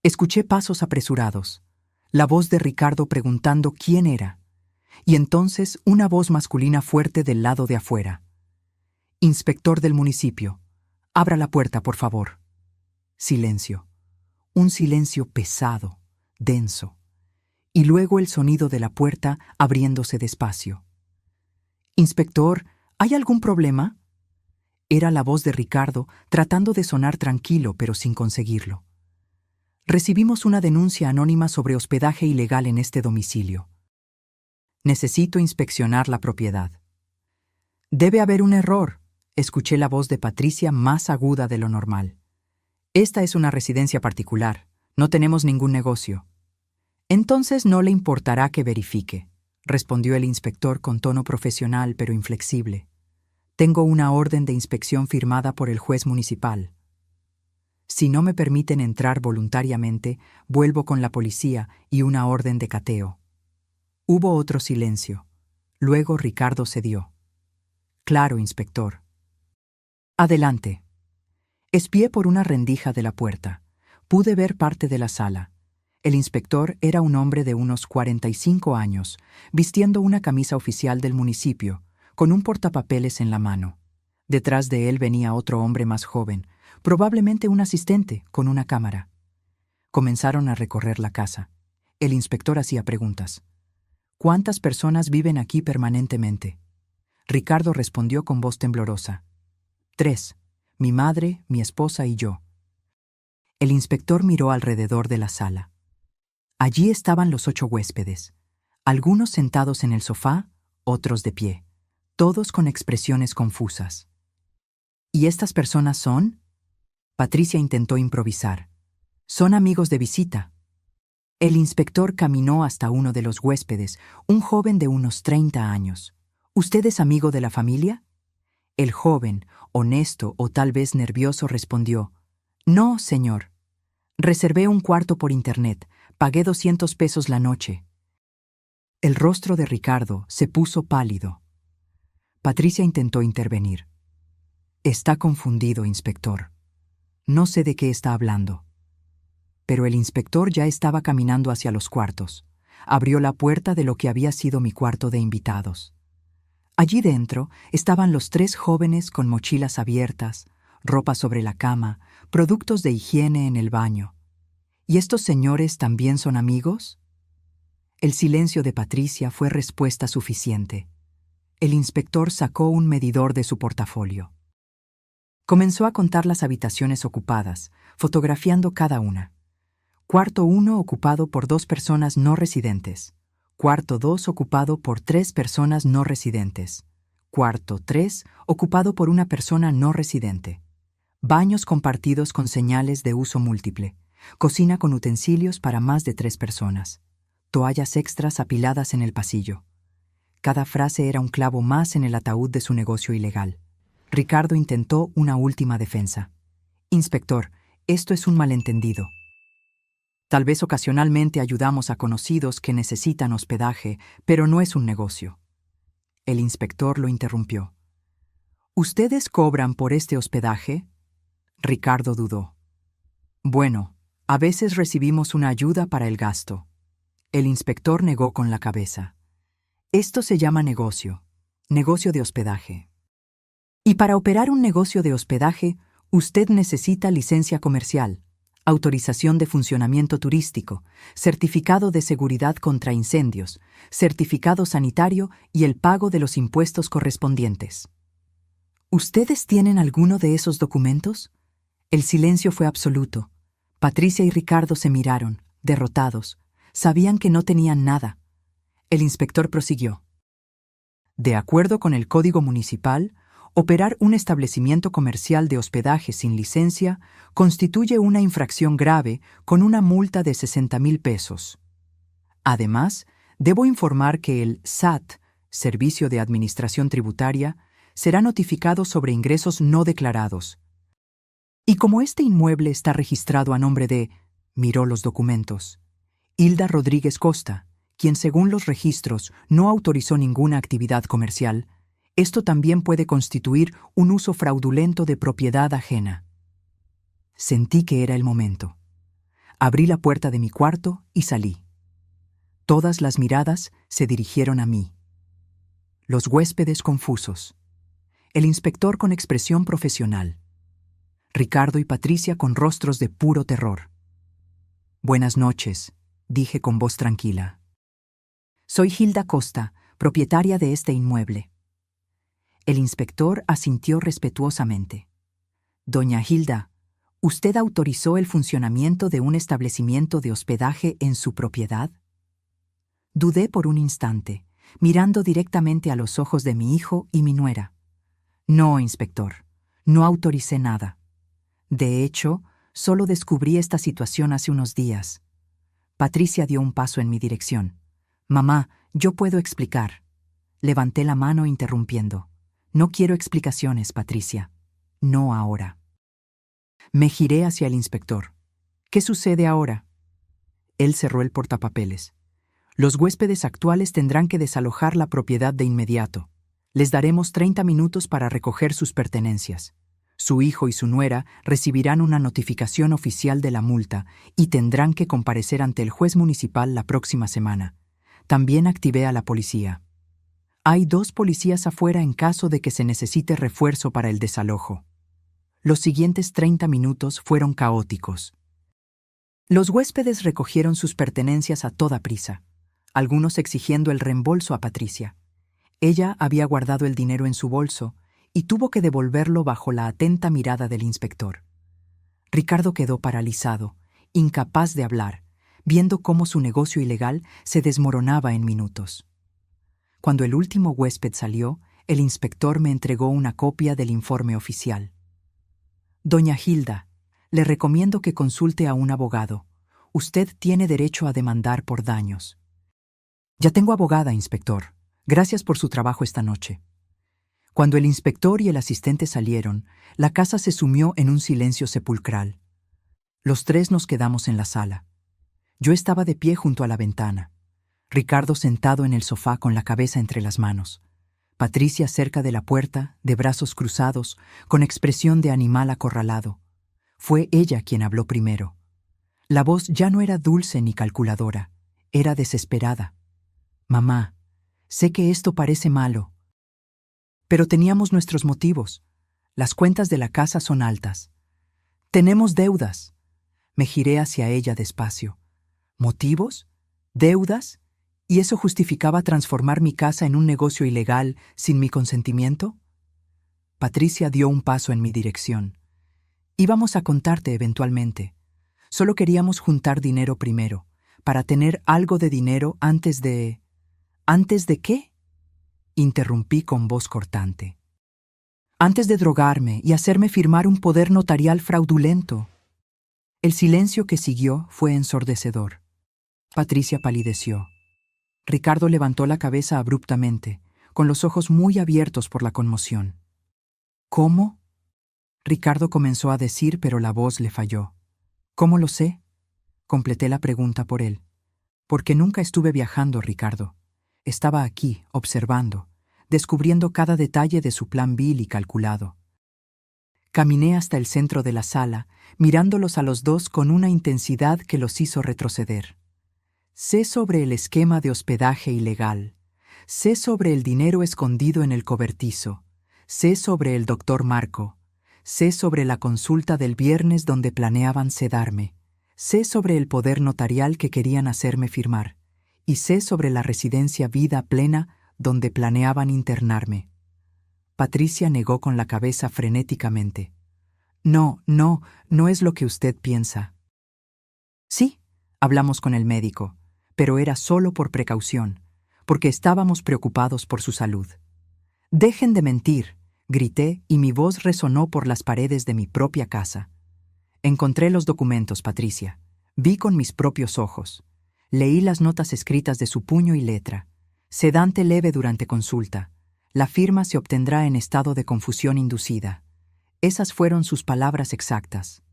S1: Escuché pasos apresurados, la voz de Ricardo preguntando quién era, y entonces una voz masculina fuerte del lado de afuera. «Inspector del municipio, abra la puerta, por favor». Silencio. Un silencio pesado, denso. Y luego el sonido de la puerta abriéndose despacio. «Inspector, ¿hay algún problema?» Era la voz de Ricardo tratando de sonar tranquilo, pero sin conseguirlo. «Recibimos una denuncia anónima sobre hospedaje ilegal en este domicilio. Necesito inspeccionar la propiedad». «Debe haber un error», escuché la voz de Patricia más aguda de lo normal. «Esta es una residencia particular. No tenemos ningún negocio». «Entonces no le importará que verifique», respondió el inspector con tono profesional pero inflexible. «Tengo una orden de inspección firmada por el juez municipal. Si no me permiten entrar voluntariamente, vuelvo con la policía y una orden de cateo». Hubo otro silencio. Luego Ricardo cedió. «Claro, inspector». «Adelante». Espié por una rendija de la puerta. Pude ver parte de la sala. El inspector era un hombre de unos 45 años, vistiendo una camisa oficial del municipio, con un portapapeles en la mano. Detrás de él venía otro hombre más joven, probablemente un asistente, con una cámara. Comenzaron a recorrer la casa. El inspector hacía preguntas. «¿Cuántas personas viven aquí permanentemente?» Ricardo respondió con voz temblorosa. 3. Mi madre, mi esposa y yo». El inspector miró alrededor de la sala. Allí estaban los 8 huéspedes, algunos sentados en el sofá, otros de pie, todos con expresiones confusas. «¿Y estas personas son?» Patricia intentó improvisar. «Son amigos de visita». El inspector caminó hasta uno de los huéspedes, un joven de unos 30 años. «¿Usted es amigo de la familia?» El joven, honesto o tal vez nervioso, respondió: «No, señor. Reservé un cuarto por internet. Pagué 200 pesos la noche». El rostro de Ricardo se puso pálido. Patricia intentó intervenir. «Está confundido, inspector. No sé de qué está hablando». Pero el inspector ya estaba caminando hacia los cuartos. Abrió la puerta de lo que había sido mi cuarto de invitados. Allí dentro estaban los 3 jóvenes con mochilas abiertas, ropa sobre la cama, productos de higiene en el baño. ¿Y estos señores también son amigos? El silencio de Patricia fue respuesta suficiente. El inspector sacó un medidor de su portafolio. Comenzó a contar las habitaciones ocupadas, fotografiando cada una. Cuarto 1 ocupado por 2 personas no residentes. Cuarto 2 ocupado por 3 personas no residentes. Cuarto 3 ocupado por una persona no residente. Baños compartidos con señales de uso múltiple. Cocina con utensilios para más de 3 personas. Toallas extras apiladas en el pasillo. Cada frase era un clavo más en el ataúd de su negocio ilegal. Ricardo intentó una última defensa. «Inspector, esto es un malentendido. Tal vez ocasionalmente ayudamos a conocidos que necesitan hospedaje, pero no es un negocio». El inspector lo interrumpió. «¿Ustedes cobran por este hospedaje?» Ricardo dudó. «Bueno, a veces recibimos una ayuda para el gasto». El inspector negó con la cabeza. «Esto se llama negocio de hospedaje. Y para operar un negocio de hospedaje, usted necesita licencia comercial. autorización de funcionamiento turístico, certificado de seguridad contra incendios, certificado sanitario y el pago de los impuestos correspondientes. ¿Ustedes tienen alguno de esos documentos? El silencio fue absoluto. Patricia y Ricardo se miraron, derrotados. Sabían que no tenían nada. El inspector prosiguió. De acuerdo con el Código Municipal, operar un establecimiento comercial de hospedaje sin licencia constituye una infracción grave con una multa de 60,000 pesos. Además, debo informar que el SAT, Servicio de Administración Tributaria, será notificado sobre ingresos no declarados. Y como este inmueble está registrado a nombre de, miró los documentos, Hilda Rodríguez Costa, quien según los registros no autorizó ninguna actividad comercial, esto también puede constituir un uso fraudulento de propiedad ajena. Sentí que era el momento. Abrí la puerta de mi cuarto y salí. Todas las miradas se dirigieron a mí. Los huéspedes confusos. El inspector con expresión profesional. Ricardo y Patricia con rostros de puro terror. Buenas noches, dije con voz tranquila. Soy Hilda Costa, propietaria de este inmueble. El inspector asintió respetuosamente. Doña Hilda, ¿usted autorizó el funcionamiento de un establecimiento de hospedaje en su propiedad? Dudé por un instante, mirando directamente a los ojos de mi hijo y mi nuera. No, inspector, no autoricé nada. De hecho, solo descubrí esta situación hace unos días. Patricia dio un paso en mi dirección. Mamá, yo puedo explicar. Levanté la mano interrumpiendo. No quiero explicaciones, Patricia. No ahora. Me giré hacia el inspector. ¿Qué sucede ahora? Él cerró el portapapeles. Los huéspedes actuales tendrán que desalojar la propiedad de inmediato. Les daremos 30 minutos para recoger sus pertenencias. Su hijo y su nuera recibirán una notificación oficial de la multa y tendrán que comparecer ante el juez municipal la próxima semana. También activé a la policía. Hay 2 policías afuera en caso de que se necesite refuerzo para el desalojo. Los siguientes 30 minutos fueron caóticos. Los huéspedes recogieron sus pertenencias a toda prisa, algunos exigiendo el reembolso a Patricia. Ella había guardado el dinero en su bolso y tuvo que devolverlo bajo la atenta mirada del inspector. Ricardo quedó paralizado, incapaz de hablar, viendo cómo su negocio ilegal se desmoronaba en minutos. Cuando el último huésped salió, el inspector me entregó una copia del informe oficial. Doña Hilda, le recomiendo que consulte a un abogado. Usted tiene derecho a demandar por daños. Ya tengo abogada, inspector. Gracias por su trabajo esta noche. Cuando el inspector y el asistente salieron, la casa se sumió en un silencio sepulcral. Los 3 nos quedamos en la sala. Yo estaba de pie junto a la ventana. Ricardo sentado en el sofá con la cabeza entre las manos. Patricia cerca de la puerta, de brazos cruzados, con expresión de animal acorralado. Fue ella quien habló primero. La voz ya no era dulce ni calculadora, era desesperada. Mamá, sé que esto parece malo, pero teníamos nuestros motivos. Las cuentas de la casa son altas. Tenemos deudas. Me giré hacia ella despacio. ¿Motivos? ¿Deudas? ¿Y eso justificaba transformar mi casa en un negocio ilegal sin mi consentimiento? Patricia dio un paso en mi dirección. Íbamos a contarte eventualmente. Solo queríamos juntar dinero primero, para tener algo de dinero antes de... ¿Antes de qué? Interrumpí con voz cortante. Antes de drogarme y hacerme firmar un poder notarial fraudulento. El silencio que siguió fue ensordecedor. Patricia palideció. Ricardo levantó la cabeza abruptamente, con los ojos muy abiertos por la conmoción. ¿Cómo? Ricardo comenzó a decir, pero la voz le falló. ¿Cómo lo sé? Completé la pregunta por él. Porque nunca estuve viajando, Ricardo. Estaba aquí, observando, descubriendo cada detalle de su plan vil y calculado. Caminé hasta el centro de la sala, mirándolos a los 2 con una intensidad que los hizo retroceder. Sé sobre el esquema de hospedaje ilegal. Sé sobre el dinero escondido en el cobertizo. Sé sobre el doctor Marco. Sé sobre la consulta del viernes donde planeaban sedarme. Sé sobre el poder notarial que querían hacerme firmar, y sé sobre la residencia vida plena donde planeaban internarme. Patricia negó con la cabeza frenéticamente. No, no, no es lo que usted piensa. Sí, hablamos con el médico, pero era solo por precaución, porque estábamos preocupados por su salud. Dejen de mentir, grité y mi voz resonó por las paredes de mi propia casa. Encontré los documentos, Patricia. Vi con mis propios ojos. Leí las notas escritas de su puño y letra. Sedante leve durante consulta. La firma se obtendrá en estado de confusión inducida. Esas fueron sus palabras exactas.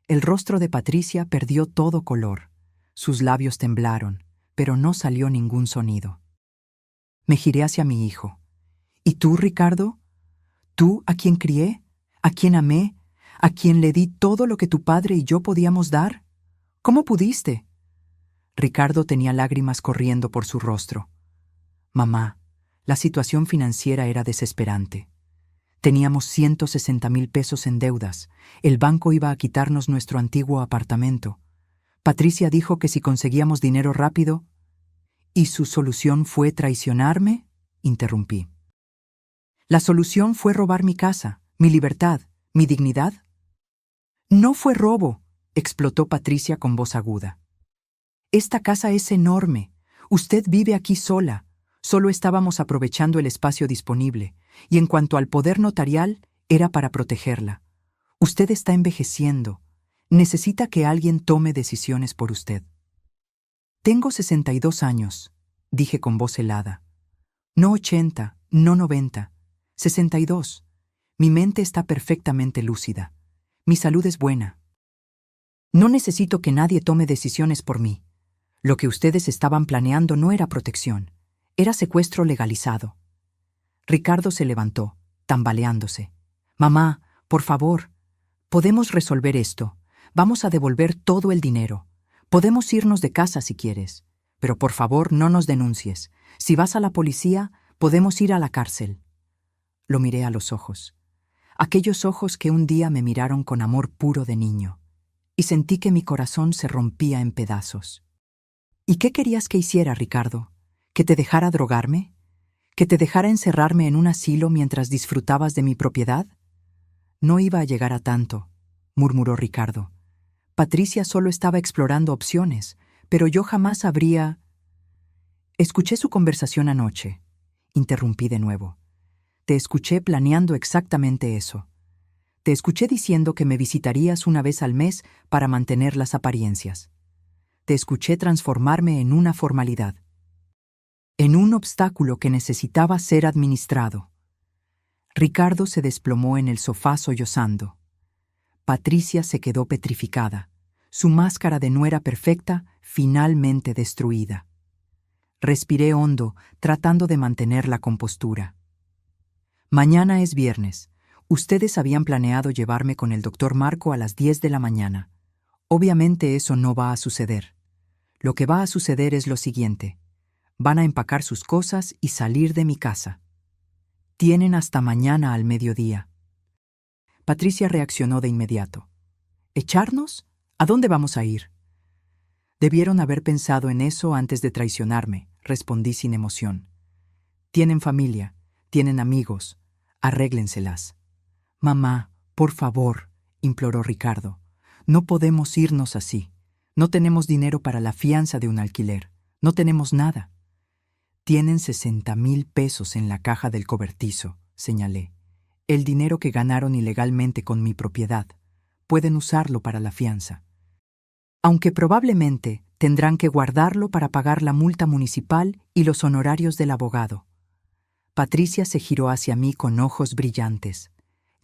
S1: El rostro de Patricia perdió todo color. Sus labios temblaron, pero no salió ningún sonido. Me giré hacia mi hijo. ¿Y tú, Ricardo? ¿Tú, a quien crié? ¿A quien amé? ¿A quien le di todo lo que tu padre y yo podíamos dar? ¿Cómo pudiste? Ricardo tenía lágrimas corriendo por su rostro. Mamá, la situación financiera era desesperante. Teníamos 160,000 pesos en deudas. El banco iba a quitarnos nuestro antiguo apartamento. Patricia dijo que si conseguíamos dinero rápido... ¿Y su solución fue traicionarme? Interrumpí. La solución fue robar mi casa, mi libertad, mi dignidad. No fue robo, explotó Patricia con voz aguda. Esta casa es enorme. Usted vive aquí sola. Solo estábamos aprovechando el espacio disponible, y en cuanto al poder notarial, era para protegerla. Usted está envejeciendo. Necesita que alguien tome decisiones por usted. Tengo 62 años, dije con voz helada. No 80, no 90, 62. Mi mente está perfectamente lúcida. Mi salud es buena. No necesito que nadie tome decisiones por mí. Lo que ustedes estaban planeando no era protección, era secuestro legalizado. Ricardo se levantó, tambaleándose. Mamá, por favor, podemos resolver esto. Vamos a devolver todo el dinero. Podemos irnos de casa si quieres, pero por favor no nos denuncies. Si vas a la policía, podemos ir a la cárcel. Lo miré a los ojos. Aquellos ojos que un día me miraron con amor puro de niño, y sentí que mi corazón se rompía en pedazos. ¿Y qué querías que hiciera, Ricardo? ¿Que te dejara drogarme? ¿Que te dejara encerrarme en un asilo mientras disfrutabas de mi propiedad? No iba a llegar a tanto, murmuró Ricardo. Patricia solo estaba explorando opciones, pero yo jamás habría... Escuché su conversación anoche. Interrumpí de nuevo. Te escuché planeando exactamente eso. Te escuché diciendo que me visitarías una vez al mes para mantener las apariencias. Te escuché transformarme en una formalidad, en un obstáculo que necesitaba ser administrado. Ricardo se desplomó en el sofá sollozando. Patricia se quedó petrificada. Su máscara de nuera perfecta finalmente destruida. Respiré hondo, tratando de mantener la compostura. Mañana es viernes. Ustedes habían planeado llevarme con el doctor Marco a las 10 de la mañana. Obviamente eso no va a suceder. Lo que va a suceder es lo siguiente. Van a empacar sus cosas y salir de mi casa. Tienen hasta mañana al mediodía. Patricia reaccionó de inmediato. ¿Echarnos? ¿A dónde vamos a ir? Debieron haber pensado en eso antes de traicionarme, respondí sin emoción. Tienen familia, tienen amigos, arréglenselas. Mamá, por favor, imploró Ricardo. No podemos irnos así. No tenemos dinero para la fianza de un alquiler. No tenemos nada. Tienen 60,000 pesos en la caja del cobertizo, señalé. El dinero que ganaron ilegalmente con mi propiedad. Pueden usarlo para la fianza. Aunque probablemente tendrán que guardarlo para pagar la multa municipal y los honorarios del abogado. Patricia se giró hacia mí con ojos brillantes.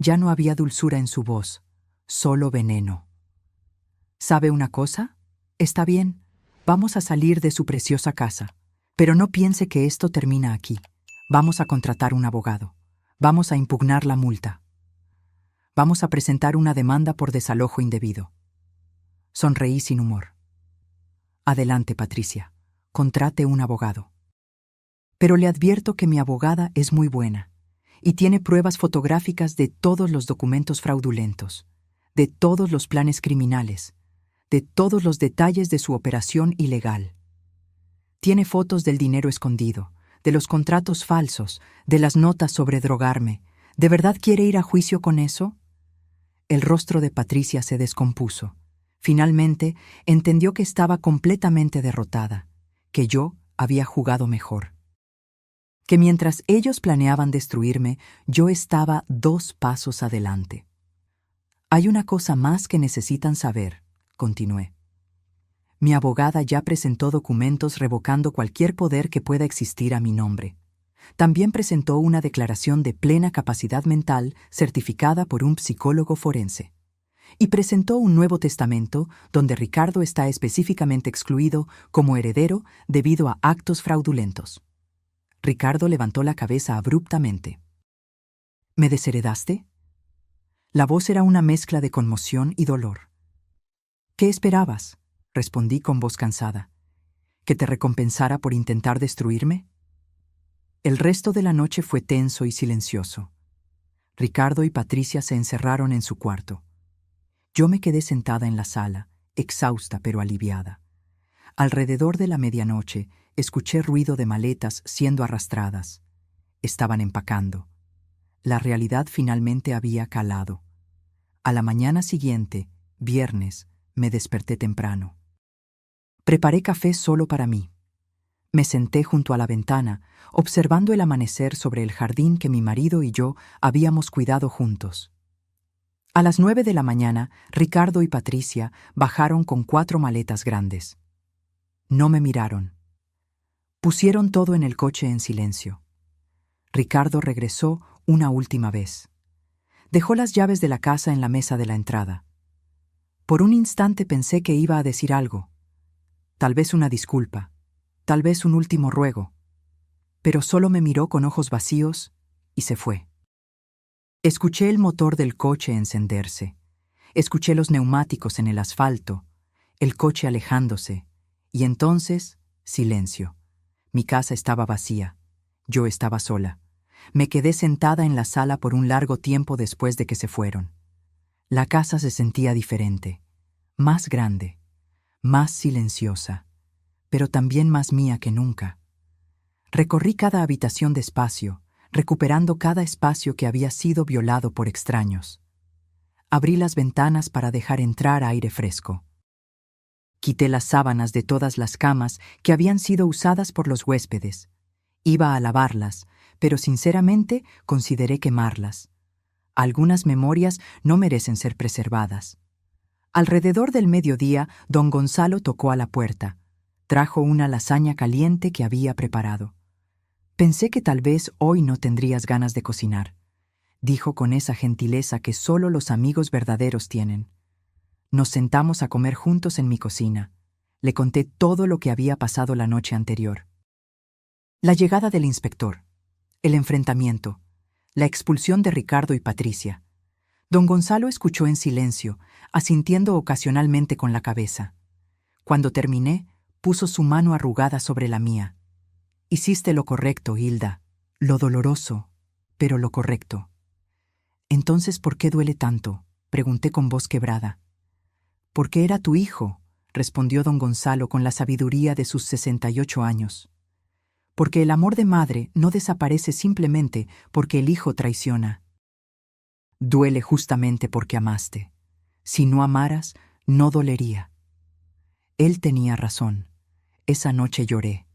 S1: Ya no había dulzura en su voz, solo veneno. ¿Sabe una cosa? Está bien, vamos a salir de su preciosa casa. Pero no piense que esto termina aquí. Vamos a contratar un abogado. Vamos a impugnar la multa. Vamos a presentar una demanda por desalojo indebido. Sonreí sin humor. Adelante, Patricia. Contrate un abogado. Pero le advierto que mi abogada es muy buena y tiene pruebas fotográficas de todos los documentos fraudulentos, de todos los planes criminales, de todos los detalles de su operación ilegal. Tiene fotos del dinero escondido, de los contratos falsos, de las notas sobre drogarme. ¿De verdad quiere ir a juicio con eso? El rostro de Patricia se descompuso. Finalmente, entendió que estaba completamente derrotada, que yo había jugado mejor. Que mientras ellos planeaban destruirme, yo estaba 2 pasos adelante. Hay una cosa más que necesitan saber, continué. Mi abogada ya presentó documentos revocando cualquier poder que pueda existir a mi nombre. También presentó una declaración de plena capacidad mental certificada por un psicólogo forense. Y presentó un nuevo testamento donde Ricardo está específicamente excluido como heredero debido a actos fraudulentos. Ricardo levantó la cabeza abruptamente. ¿Me desheredaste? La voz era una mezcla de conmoción y dolor. ¿Qué esperabas?, respondí con voz cansada. ¿Que te recompensara por intentar destruirme? El resto de la noche fue tenso y silencioso. Ricardo y Patricia se encerraron en su cuarto. Yo me quedé sentada en la sala, exhausta pero aliviada. Alrededor de la medianoche, escuché ruido de maletas siendo arrastradas. Estaban empacando. La realidad finalmente había calado. A la mañana siguiente, viernes, me desperté temprano. Preparé café solo para mí. Me senté junto a la ventana, observando el amanecer sobre el jardín que mi marido y yo habíamos cuidado juntos. A las 9 de la mañana, Ricardo y Patricia bajaron con 4 maletas grandes. No me miraron. Pusieron todo en el coche en silencio. Ricardo regresó una última vez. Dejó las llaves de la casa en la mesa de la entrada. Por un instante pensé que iba a decir algo. Tal vez una disculpa, tal vez un último ruego. Pero solo me miró con ojos vacíos y se fue. Escuché el motor del coche encenderse. Escuché los neumáticos en el asfalto, el coche alejándose. Y entonces, silencio. Mi casa estaba vacía. Yo estaba sola. Me quedé sentada en la sala por un largo tiempo después de que se fueron. La casa se sentía diferente, más grande, más silenciosa, pero también más mía que nunca. Recorrí cada habitación despacio, recuperando cada espacio que había sido violado por extraños. Abrí las ventanas para dejar entrar aire fresco. Quité las sábanas de todas las camas que habían sido usadas por los huéspedes. Iba a lavarlas, pero sinceramente consideré quemarlas. Algunas memorias no merecen ser preservadas. Alrededor del mediodía, don Gonzalo tocó a la puerta. Trajo una lasaña caliente que había preparado. Pensé que tal vez hoy no tendrías ganas de cocinar, dijo con esa gentileza que solo los amigos verdaderos tienen. Nos sentamos a comer juntos en mi cocina. Le conté todo lo que había pasado la noche anterior. La llegada del inspector, el enfrentamiento, la expulsión de Ricardo y Patricia. Don Gonzalo escuchó en silencio, asintiendo ocasionalmente con la cabeza. Cuando terminé, puso su mano arrugada sobre la mía. Hiciste lo correcto, Hilda. Lo doloroso, pero lo correcto. Entonces, ¿por qué duele tanto?, pregunté con voz quebrada. Porque era tu hijo, respondió don Gonzalo con la sabiduría de sus 68 años. Porque el amor de madre no desaparece simplemente porque el hijo traiciona. Duele justamente porque amaste. Si no amaras, no dolería. Él tenía razón. Esa noche lloré.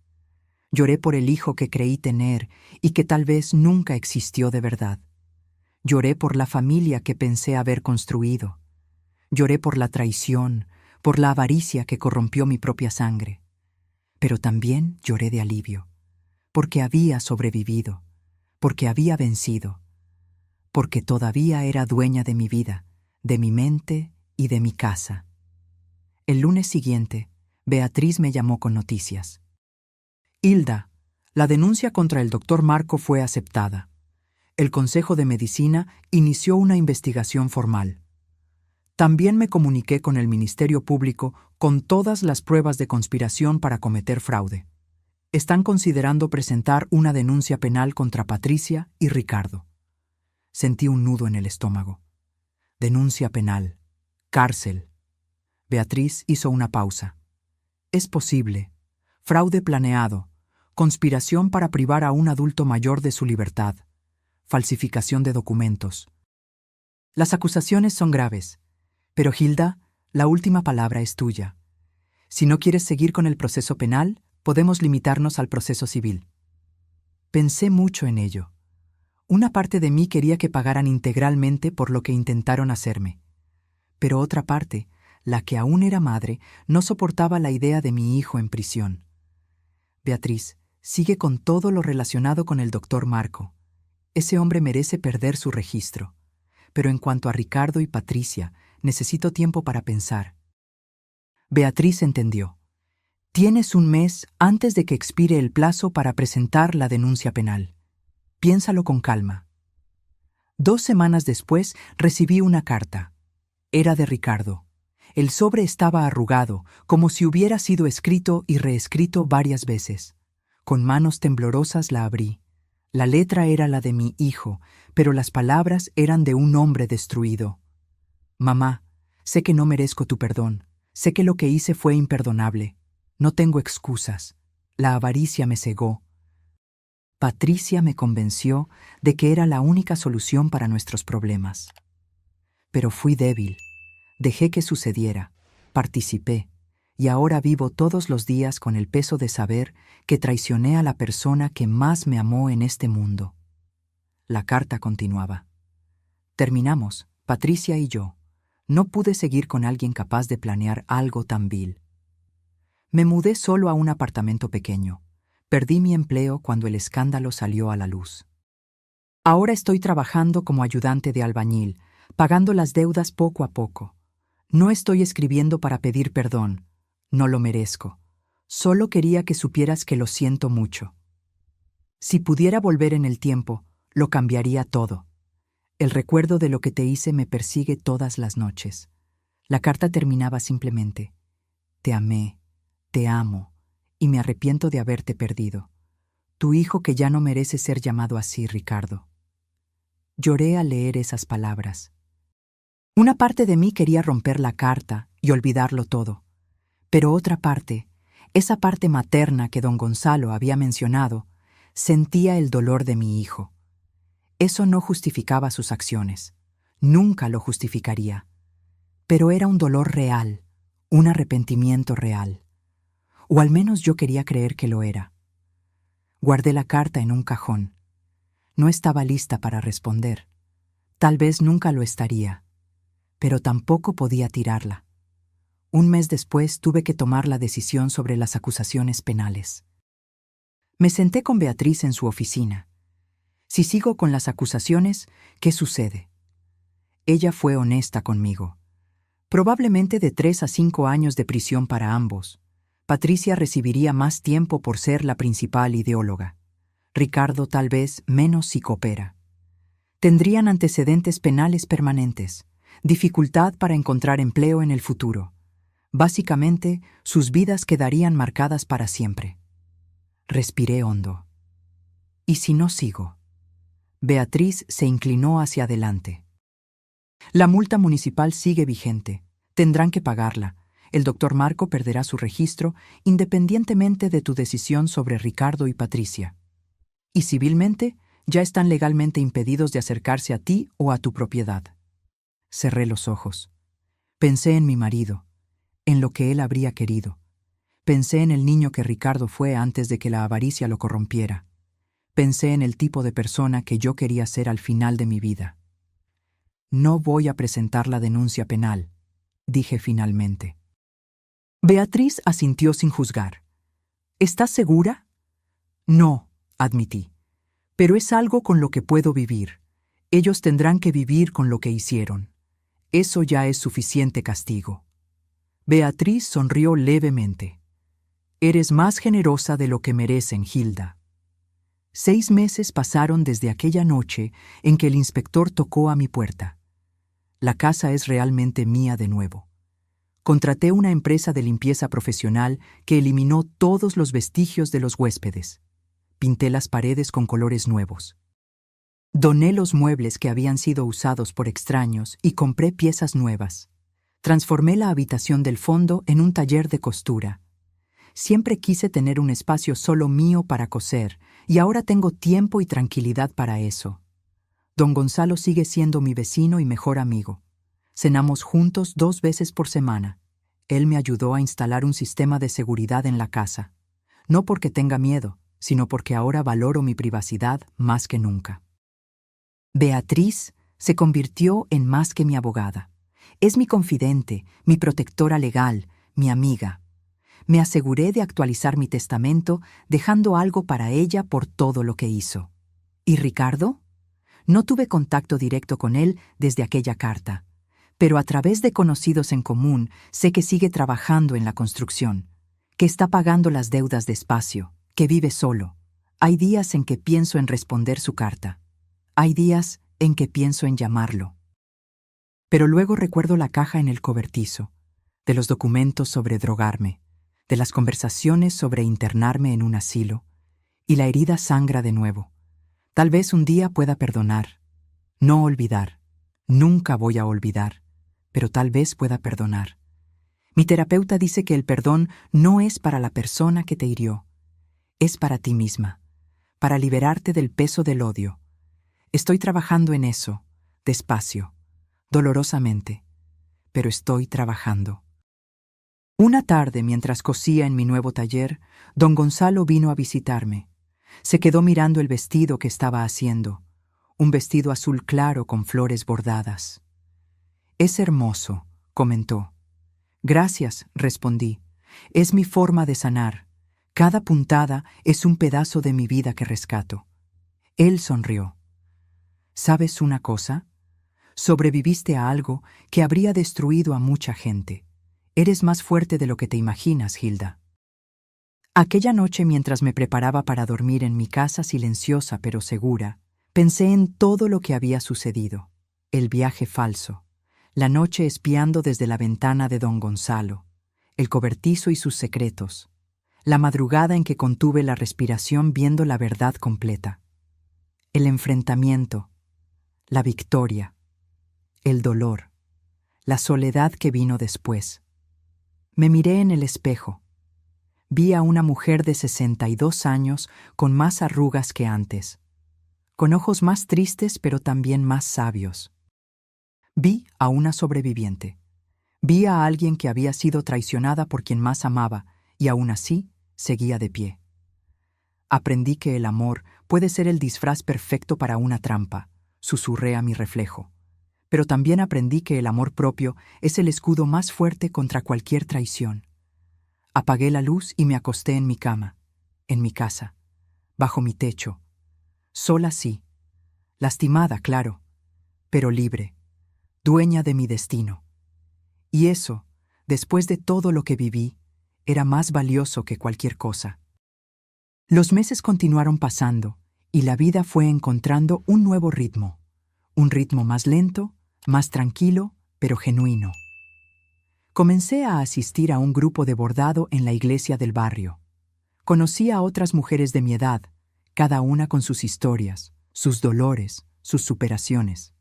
S1: Lloré por el hijo que creí tener y que tal vez nunca existió de verdad. Lloré por la familia que pensé haber construido. Lloré por la traición, por la avaricia que corrompió mi propia sangre. Pero también lloré de alivio, porque había sobrevivido, porque había vencido, porque todavía era dueña de mi vida, de mi mente y de mi casa. El lunes siguiente, Beatriz me llamó con noticias. Hilda, la denuncia contra el doctor Marco fue aceptada. El Consejo de Medicina inició una investigación formal. También me comuniqué con el Ministerio Público con todas las pruebas de conspiración para cometer fraude. Están considerando presentar una denuncia penal contra Patricia y Ricardo. Sentí un nudo en el estómago. Denuncia penal. Cárcel. Beatriz hizo una pausa. Es posible. Fraude planeado. Conspiración para privar a un adulto mayor de su libertad. Falsificación de documentos. Las acusaciones son graves. Pero Hilda, la última palabra es tuya. Si no quieres seguir con el proceso penal, podemos limitarnos al proceso civil. Pensé mucho en ello. Una parte de mí quería que pagaran integralmente por lo que intentaron hacerme. Pero otra parte, la que aún era madre, no soportaba la idea de mi hijo en prisión. Beatriz, sigue con todo lo relacionado con el doctor Marco. Ese hombre merece perder su registro. Pero en cuanto a Ricardo y Patricia, necesito tiempo para pensar. Beatriz entendió. Tienes un mes antes de que expire el plazo para presentar la denuncia penal. Piénsalo con calma. 2 semanas después recibí una carta. Era de Ricardo. El sobre estaba arrugado, como si hubiera sido escrito y reescrito varias veces. Con manos temblorosas la abrí. La letra era la de mi hijo, pero las palabras eran de un hombre destruido. Mamá, sé que no merezco tu perdón. Sé que lo que hice fue imperdonable. No tengo excusas. La avaricia me cegó. Patricia me convenció de que era la única solución para nuestros problemas. Pero fui débil. Dejé que sucediera. Participé. Y ahora vivo todos los días con el peso de saber que traicioné a la persona que más me amó en este mundo. La carta continuaba. Terminamos, Patricia y yo. No pude seguir con alguien capaz de planear algo tan vil. Me mudé solo a un apartamento pequeño. Perdí mi empleo cuando el escándalo salió a la luz. Ahora estoy trabajando como ayudante de albañil, pagando las deudas poco a poco. No estoy escribiendo para pedir perdón. No lo merezco. Solo quería que supieras que lo siento mucho. Si pudiera volver en el tiempo, lo cambiaría todo. El recuerdo de lo que te hice me persigue todas las noches. La carta terminaba simplemente: te amé, te amo, y me arrepiento de haberte perdido. Tu hijo que ya no merece ser llamado así, Ricardo. Lloré al leer esas palabras. Una parte de mí quería romper la carta y olvidarlo todo. Pero otra parte, esa parte materna que don Gonzalo había mencionado, sentía el dolor de mi hijo. Eso no justificaba sus acciones. Nunca lo justificaría. Pero era un dolor real, un arrepentimiento real. O al menos yo quería creer que lo era. Guardé la carta en un cajón. No estaba lista para responder. Tal vez nunca lo estaría. Pero tampoco podía tirarla. Un mes después tuve que tomar la decisión sobre las acusaciones penales. Me senté con Beatriz en su oficina. Si sigo con las acusaciones, ¿qué sucede? Ella fue honesta conmigo. Probablemente de 3 a 5 años de prisión para ambos. Patricia recibiría más tiempo por ser la principal ideóloga. Ricardo tal vez menos si coopera. Tendrían antecedentes penales permanentes, dificultad para encontrar empleo en el futuro. Básicamente, sus vidas quedarían marcadas para siempre. Respiré hondo. ¿Y si no sigo? Beatriz se inclinó hacia adelante. La multa municipal sigue vigente. Tendrán que pagarla. El doctor Marco perderá su registro independientemente de tu decisión sobre Ricardo y Patricia. Y civilmente, ya están legalmente impedidos de acercarse a ti o a tu propiedad. Cerré los ojos. Pensé en mi marido, en lo que él habría querido. Pensé en el niño que Ricardo fue antes de que la avaricia lo corrompiera. Pensé en el tipo de persona que yo quería ser al final de mi vida. No voy a presentar la denuncia penal, dije finalmente. Beatriz asintió sin juzgar. ¿Estás segura? No, admití. Pero es algo con lo que puedo vivir. Ellos tendrán que vivir con lo que hicieron. Eso ya es suficiente castigo. Beatriz sonrió levemente. Eres más generosa de lo que merecen, Hilda. 6 meses pasaron desde aquella noche en que el inspector tocó a mi puerta. La casa es realmente mía de nuevo. Contraté una empresa de limpieza profesional que eliminó todos los vestigios de los huéspedes. Pinté las paredes con colores nuevos. Doné los muebles que habían sido usados por extraños y compré piezas nuevas. Transformé la habitación del fondo en un taller de costura. Siempre quise tener un espacio solo mío para coser, y ahora tengo tiempo y tranquilidad para eso. Don Gonzalo sigue siendo mi vecino y mejor amigo. Cenamos juntos 2 veces por semana. Él me ayudó a instalar un sistema de seguridad en la casa. No porque tenga miedo, sino porque ahora valoro mi privacidad más que nunca. Beatriz se convirtió en más que mi abogada. Es mi confidente, mi protectora legal, mi amiga. Me aseguré de actualizar mi testamento, dejando algo para ella por todo lo que hizo. ¿Y Ricardo? No tuve contacto directo con él desde aquella carta, pero a través de conocidos en común sé que sigue trabajando en la construcción, que está pagando las deudas despacio, que vive solo. Hay días en que pienso en responder su carta. Hay días en que pienso en llamarlo. Pero luego recuerdo la caja en el cobertizo, de los documentos sobre drogarme, de las conversaciones sobre internarme en un asilo, y la herida sangra de nuevo. Tal vez un día pueda perdonar, no olvidar. Nunca voy a olvidar, pero tal vez pueda perdonar. Mi terapeuta dice que el perdón no es para la persona que te hirió, es para ti misma, para liberarte del peso del odio. Estoy trabajando en eso, despacio, dolorosamente, pero estoy trabajando. Una tarde, mientras cosía en mi nuevo taller, don Gonzalo vino a visitarme. Se quedó mirando el vestido que estaba haciendo, un vestido azul claro con flores bordadas. «Es hermoso», comentó. «Gracias», respondí. «Es mi forma de sanar. Cada puntada es un pedazo de mi vida que rescato». Él sonrió. «¿Sabes una cosa? Sobreviviste a algo que habría destruido a mucha gente. Eres más fuerte de lo que te imaginas, Hilda». Aquella noche, mientras me preparaba para dormir en mi casa silenciosa pero segura, pensé en todo lo que había sucedido. El viaje falso, la noche espiando desde la ventana de don Gonzalo, el cobertizo y sus secretos, la madrugada en que contuve la respiración viendo la verdad completa, el enfrentamiento, la victoria, el dolor, la soledad que vino después. Me miré en el espejo. Vi a una mujer de 62 años con más arrugas que antes, con ojos más tristes pero también más sabios. Vi a una sobreviviente. Vi a alguien que había sido traicionada por quien más amaba y aún así seguía de pie. Aprendí que el amor puede ser el disfraz perfecto para una trampa, susurré a mi reflejo. Pero también aprendí que el amor propio es el escudo más fuerte contra cualquier traición. Apagué la luz y me acosté en mi cama, en mi casa, bajo mi techo. Sola sí, lastimada, claro, pero libre, dueña de mi destino. Y eso, después de todo lo que viví, era más valioso que cualquier cosa. Los meses continuaron pasando, y la vida fue encontrando un nuevo ritmo. Un ritmo más lento, más tranquilo, pero genuino. Comencé a asistir a un grupo de bordado en la iglesia del barrio. Conocí a otras mujeres de mi edad, cada una con sus historias, sus dolores, sus superaciones.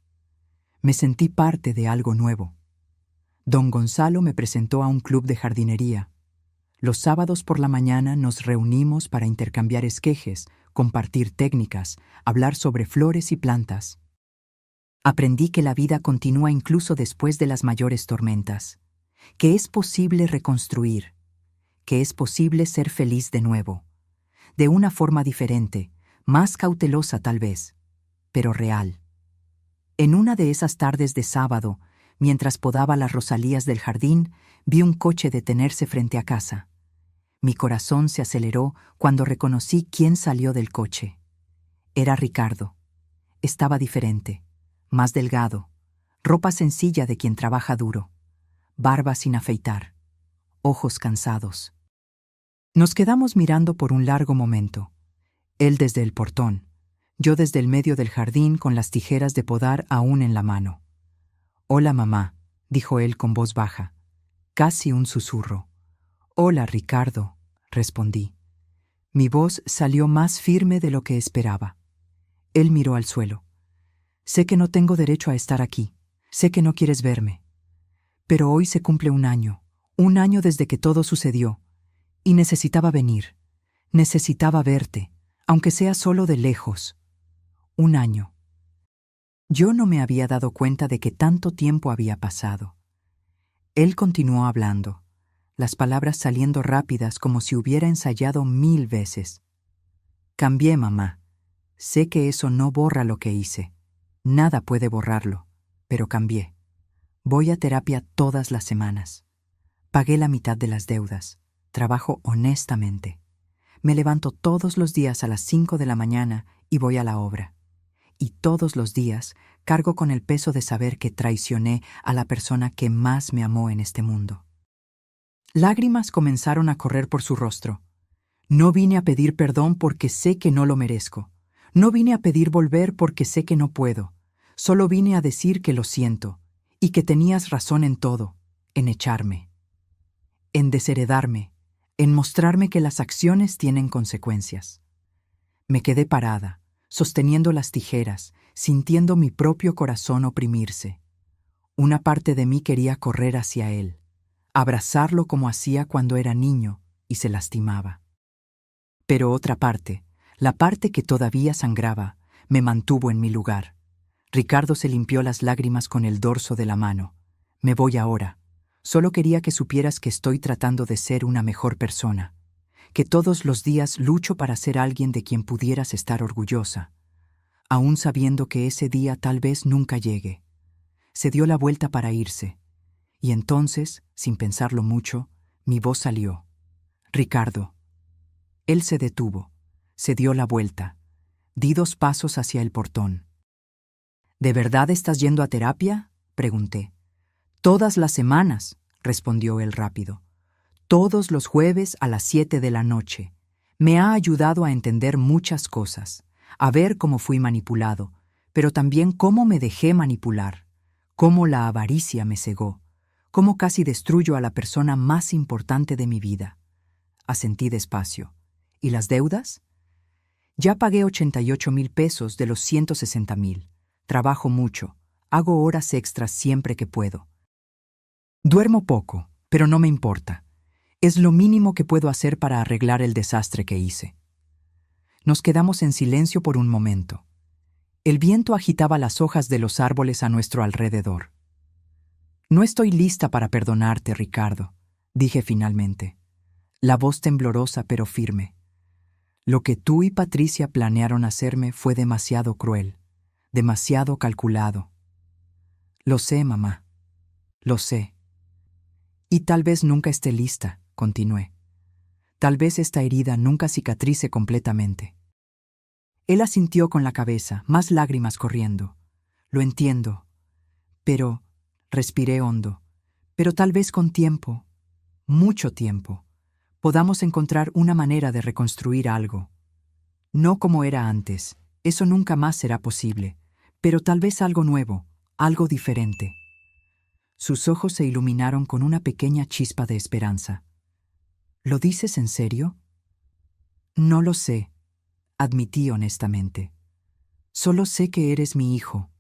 S1: Me sentí parte de algo nuevo. Don Gonzalo me presentó a un club de jardinería. Los sábados por la mañana nos reunimos para intercambiar esquejes, compartir técnicas, hablar sobre flores y plantas. Aprendí que la vida continúa incluso después de las mayores tormentas, que es posible reconstruir, que es posible ser feliz de nuevo, de una forma diferente, más cautelosa tal vez, pero real. En una de esas tardes de sábado, mientras podaba las rosalías del jardín, vi un coche detenerse frente a casa. Mi corazón se aceleró cuando reconocí quién salió del coche. Era Ricardo. Estaba diferente, más delgado, ropa sencilla de quien trabaja duro, barba sin afeitar, ojos cansados. Nos quedamos mirando por un largo momento, él desde el portón, yo desde el medio del jardín con las tijeras de podar aún en la mano. «Hola, mamá», dijo él con voz baja, casi un susurro. «Hola, Ricardo», respondí. Mi voz salió más firme de lo que esperaba. Él miró al suelo. «Sé que no tengo derecho a estar aquí, sé que no quieres verme, Pero hoy se cumple un año desde que todo sucedió, y necesitaba venir, necesitaba verte, aunque sea solo de lejos. Un año. Yo no me había dado cuenta de que tanto tiempo había pasado. Él continuó hablando, las palabras saliendo rápidas como si hubiera ensayado 1000 veces. Cambié, mamá. Sé que eso no borra lo que hice. Nada puede borrarlo, pero cambié. Voy a terapia todas las semanas. Pagué la mitad de las deudas. Trabajo honestamente. Me levanto todos los días a las 5 de la mañana y voy a la obra. Y todos los días cargo con el peso de saber que traicioné a la persona que más me amó en este mundo. Lágrimas comenzaron a correr por su rostro. No vine a pedir perdón porque sé que no lo merezco. No vine a pedir volver porque sé que no puedo. Solo vine a decir que lo siento y que tenías razón en todo, en echarme, en desheredarme, en mostrarme que las acciones tienen consecuencias. Me quedé parada, sosteniendo las tijeras, sintiendo mi propio corazón oprimirse. Una parte de mí quería correr hacia él, abrazarlo como hacía cuando era niño y se lastimaba. Pero otra parte, la parte que todavía sangraba, me mantuvo en mi lugar. Ricardo se limpió las lágrimas con el dorso de la mano. Me voy ahora. Solo quería que supieras que estoy tratando de ser una mejor persona, que todos los días lucho para ser alguien de quien pudieras estar orgullosa, aún sabiendo que ese día tal vez nunca llegue. Se dio la vuelta para irse, y entonces, sin pensarlo mucho, mi voz salió. Ricardo. Él se detuvo, se dio la vuelta. Di 2 pasos hacia el portón. ¿De verdad estás yendo a terapia?, pregunté. Todas las semanas, respondió él rápido. Todos los jueves a las 7 de la noche. Me ha ayudado a entender muchas cosas, a ver cómo fui manipulado, pero también cómo me dejé manipular, cómo la avaricia me cegó, cómo casi destruyo a la persona más importante de mi vida. Asentí despacio. ¿Y las deudas? Ya pagué 88,000 pesos de los 160,000. Trabajo mucho, hago horas extras siempre que puedo. Duermo poco, pero no me importa. Es lo mínimo que puedo hacer para arreglar el desastre que hice. Nos quedamos en silencio por un momento. El viento agitaba las hojas de los árboles a nuestro alrededor. No estoy lista para perdonarte, Ricardo, dije finalmente, la voz temblorosa pero firme. Lo que tú y Patricia planearon hacerme fue demasiado cruel, demasiado calculado. Lo sé, mamá. Lo sé. Y tal vez nunca esté lista, continué. Tal vez esta herida nunca cicatrice completamente. Él asintió con la cabeza, más lágrimas corriendo. Lo entiendo. Pero, respiré hondo, pero tal vez con tiempo, mucho tiempo, podamos encontrar una manera de reconstruir algo. No como era antes, eso nunca más será posible, pero tal vez algo nuevo, algo diferente. Sus ojos se iluminaron con una pequeña chispa de esperanza. ¿Lo dices en serio? No lo sé, admití honestamente. Solo sé que eres mi hijo.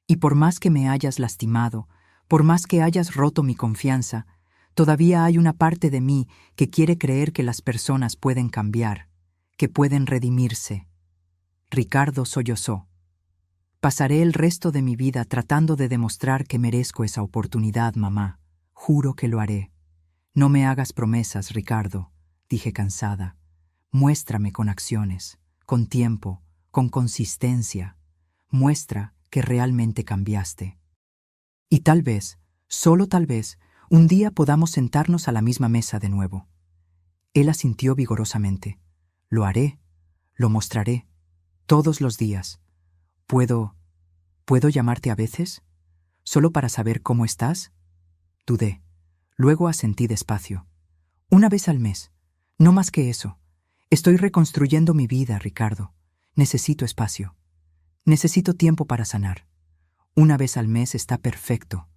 S1: Y por más que me hayas lastimado, por más que hayas roto mi confianza, todavía hay una parte de mí que quiere creer que las personas pueden cambiar, que pueden redimirse. Ricardo sollozó. Pasaré el resto de mi vida tratando de demostrar que merezco esa oportunidad, mamá. Juro que lo haré. No me hagas promesas, Ricardo, dije cansada. Muéstrame con acciones, con tiempo, con consistencia. Muestra que realmente cambiaste. Y tal vez, solo tal vez, un día podamos sentarnos a la misma mesa de nuevo. Él asintió vigorosamente. Lo haré, lo mostraré, todos los días. ¿Puedo llamarte a veces? ¿Solo para saber cómo estás? Dudé. Luego asentí despacio. Una vez al mes. No más que eso. Estoy reconstruyendo mi vida, Ricardo. Necesito espacio. Necesito tiempo para sanar. Una vez al mes está perfecto,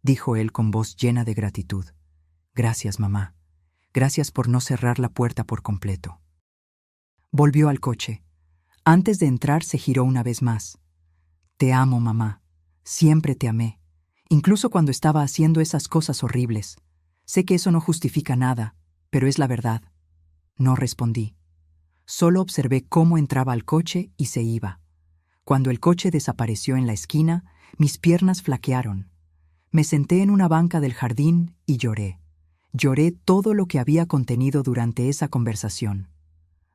S1: dijo él con voz llena de gratitud. Gracias, mamá. Gracias por no cerrar la puerta por completo. Volvió al coche. Antes de entrar se giró una vez más. Te amo, mamá. Siempre te amé. incluso cuando estaba haciendo esas cosas horribles. Sé que eso no justifica nada, pero es la verdad. No respondí. Solo observé cómo entraba al coche y se iba. Cuando el coche desapareció en la esquina, mis piernas flaquearon. Me senté en una banca del jardín y lloré. Lloré todo lo que había contenido durante esa conversación.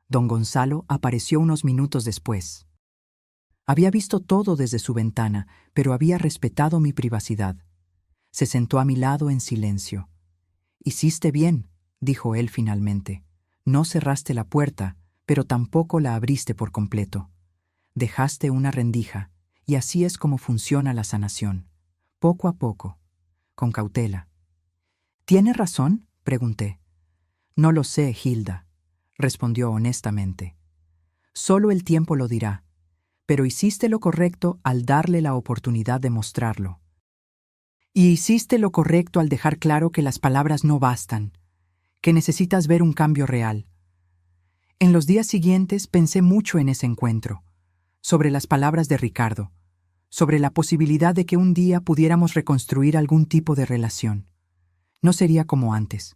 S1: Don Gonzalo apareció unos minutos después. Había visto todo desde su ventana, pero había respetado mi privacidad. Se sentó a mi lado en silencio. «Hiciste bien», dijo él finalmente. «No cerraste la puerta, pero tampoco la abriste por completo. Dejaste una rendija, y así es como funciona la sanación. Poco a poco, con cautela». «¿Tienes razón?», pregunté. «No lo sé, Hilda», respondió honestamente. «Solo el tiempo lo dirá, pero hiciste lo correcto al darle la oportunidad de mostrarlo. Y hiciste lo correcto al dejar claro que las palabras no bastan, que necesitas ver un cambio real». En los días siguientes pensé mucho en ese encuentro, sobre las palabras de Ricardo, sobre la posibilidad de que un día pudiéramos reconstruir algún tipo de relación. No sería como antes.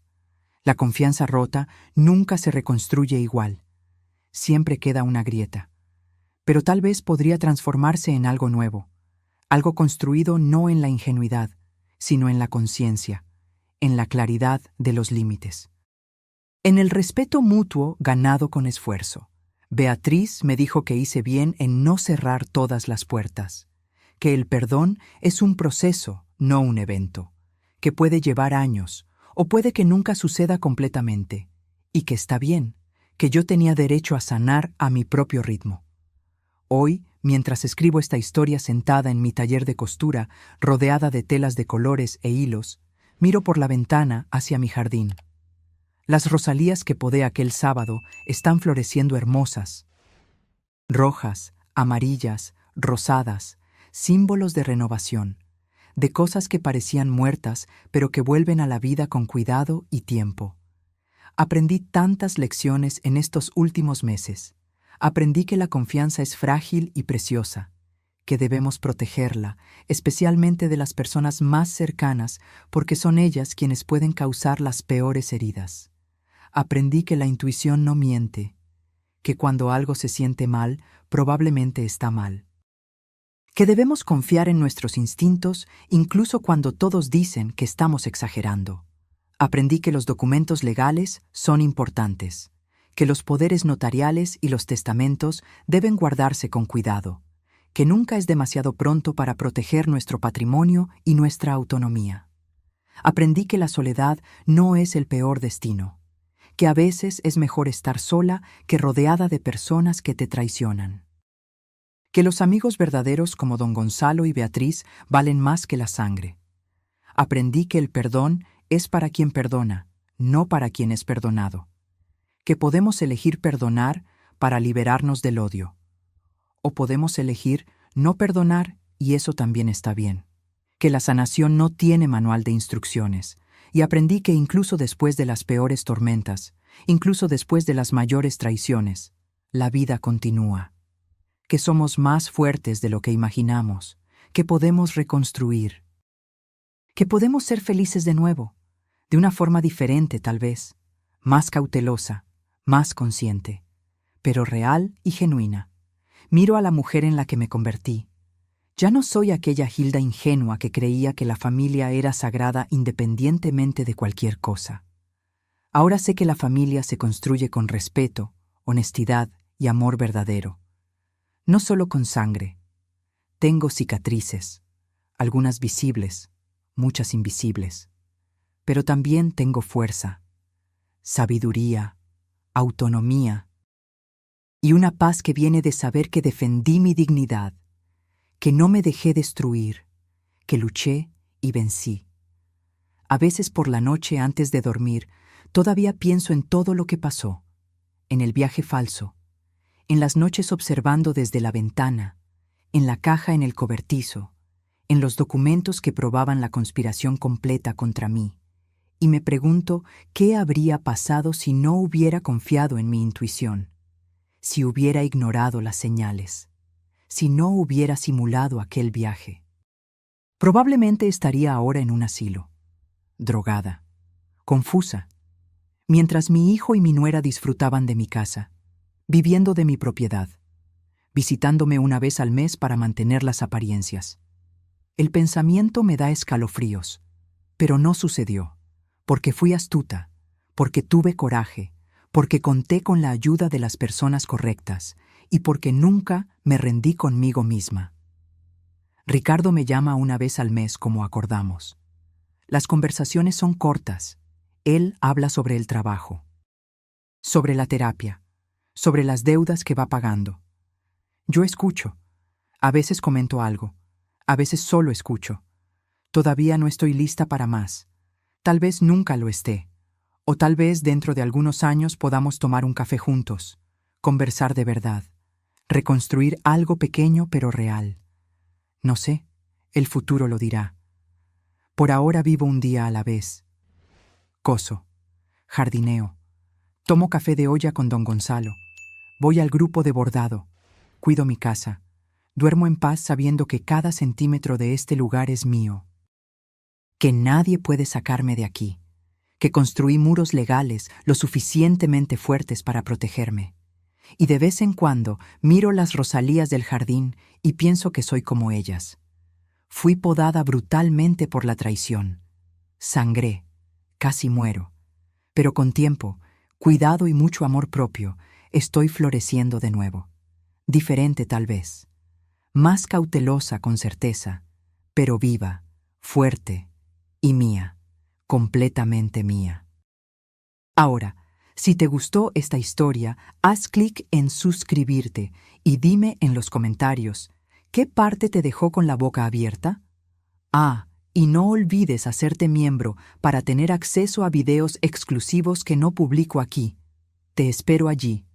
S1: La confianza rota nunca se reconstruye igual. Siempre queda una grieta. Pero tal vez podría transformarse en algo nuevo, algo construido no en la ingenuidad, sino en la conciencia, en la claridad de los límites. En el respeto mutuo ganado con esfuerzo, Beatriz me dijo que hice bien en no cerrar todas las puertas, que el perdón es un proceso, no un evento, que puede llevar años, o puede que nunca suceda completamente, y que está bien, que yo tenía derecho a sanar a mi propio ritmo. Hoy, mientras escribo esta historia sentada en mi taller de costura, rodeada de telas de colores e hilos, miro por la ventana hacia mi jardín. Las rosalías que podé aquel sábado están floreciendo hermosas. Rojas, amarillas, rosadas, símbolos de renovación, de cosas que parecían muertas, pero que vuelven a la vida con cuidado y tiempo. Aprendí tantas lecciones en estos últimos meses. Aprendí que la confianza es frágil y preciosa, que debemos protegerla, especialmente de las personas más cercanas, porque son ellas quienes pueden causar las peores heridas. Aprendí que la intuición no miente, que cuando algo se siente mal, probablemente está mal. Que debemos confiar en nuestros instintos incluso cuando todos dicen que estamos exagerando. Aprendí que los documentos legales son importantes, que los poderes notariales y los testamentos deben guardarse con cuidado, que nunca es demasiado pronto para proteger nuestro patrimonio y nuestra autonomía. Aprendí que la soledad no es el peor destino, que a veces es mejor estar sola que rodeada de personas que te traicionan. Que los amigos verdaderos como don Gonzalo y Beatriz valen más que la sangre. Aprendí que el perdón es para quien perdona, no para quien es perdonado. Que podemos elegir perdonar para liberarnos del odio. O podemos elegir no perdonar y eso también está bien. Que la sanación no tiene manual de instrucciones. Y aprendí que incluso después de las peores tormentas, incluso después de las mayores traiciones, la vida continúa. Que somos más fuertes de lo que imaginamos, que podemos reconstruir. Que podemos ser felices de nuevo, de una forma diferente tal vez, más cautelosa, más consciente, pero real y genuina. Miro a la mujer en la que me convertí. Ya no soy aquella Hilda ingenua que creía que la familia era sagrada independientemente de cualquier cosa. Ahora sé que la familia se construye con respeto, honestidad y amor verdadero. No solo con sangre. Tengo cicatrices, algunas visibles, muchas invisibles. Pero también tengo fuerza, sabiduría, autonomía y una paz que viene de saber que defendí mi dignidad, que no me dejé destruir, que luché y vencí. A veces por la noche antes de dormir, todavía pienso en todo lo que pasó, en el viaje falso, en las noches observando desde la ventana, en la caja en el cobertizo, en los documentos que probaban la conspiración completa contra mí, y me pregunto qué habría pasado si no hubiera confiado en mi intuición, si hubiera ignorado las señales, si no hubiera simulado aquel viaje. Probablemente estaría ahora en un asilo, drogada, confusa, mientras mi hijo y mi nuera disfrutaban de mi casa, viviendo de mi propiedad, visitándome una vez al mes para mantener las apariencias. El pensamiento me da escalofríos, pero no sucedió, porque fui astuta, porque tuve coraje, porque conté con la ayuda de las personas correctas y porque nunca me rendí conmigo misma. Ricardo me llama una vez al mes como acordamos. Las conversaciones son cortas. Él habla sobre el trabajo, sobre la terapia, sobre las deudas que va pagando. Yo escucho. A veces comento algo. A veces solo escucho. Todavía no estoy lista para más. Tal vez nunca lo esté. O tal vez dentro de algunos años podamos tomar un café juntos, conversar de verdad, reconstruir algo pequeño pero real. No sé, el futuro lo dirá. Por ahora vivo un día a la vez. Coso, jardineo, tomo café de olla con don Gonzalo, voy al grupo de bordado, cuido mi casa, duermo en paz sabiendo que cada centímetro de este lugar es mío, que nadie puede sacarme de aquí, que construí muros legales lo suficientemente fuertes para protegerme. Y de vez en cuando miro las rosalías del jardín y pienso que soy como ellas. Fui podada brutalmente por la traición. Sangré, casi muero. Pero con tiempo, cuidado y mucho amor propio, estoy floreciendo de nuevo. Diferente tal vez. Más cautelosa con certeza, pero viva, fuerte y mía, completamente mía. Ahora, si te gustó esta historia, haz clic en suscribirte y dime en los comentarios, ¿qué parte te dejó con la boca abierta? Y no olvides hacerte miembro para tener acceso a videos exclusivos que no publico aquí. Te espero allí.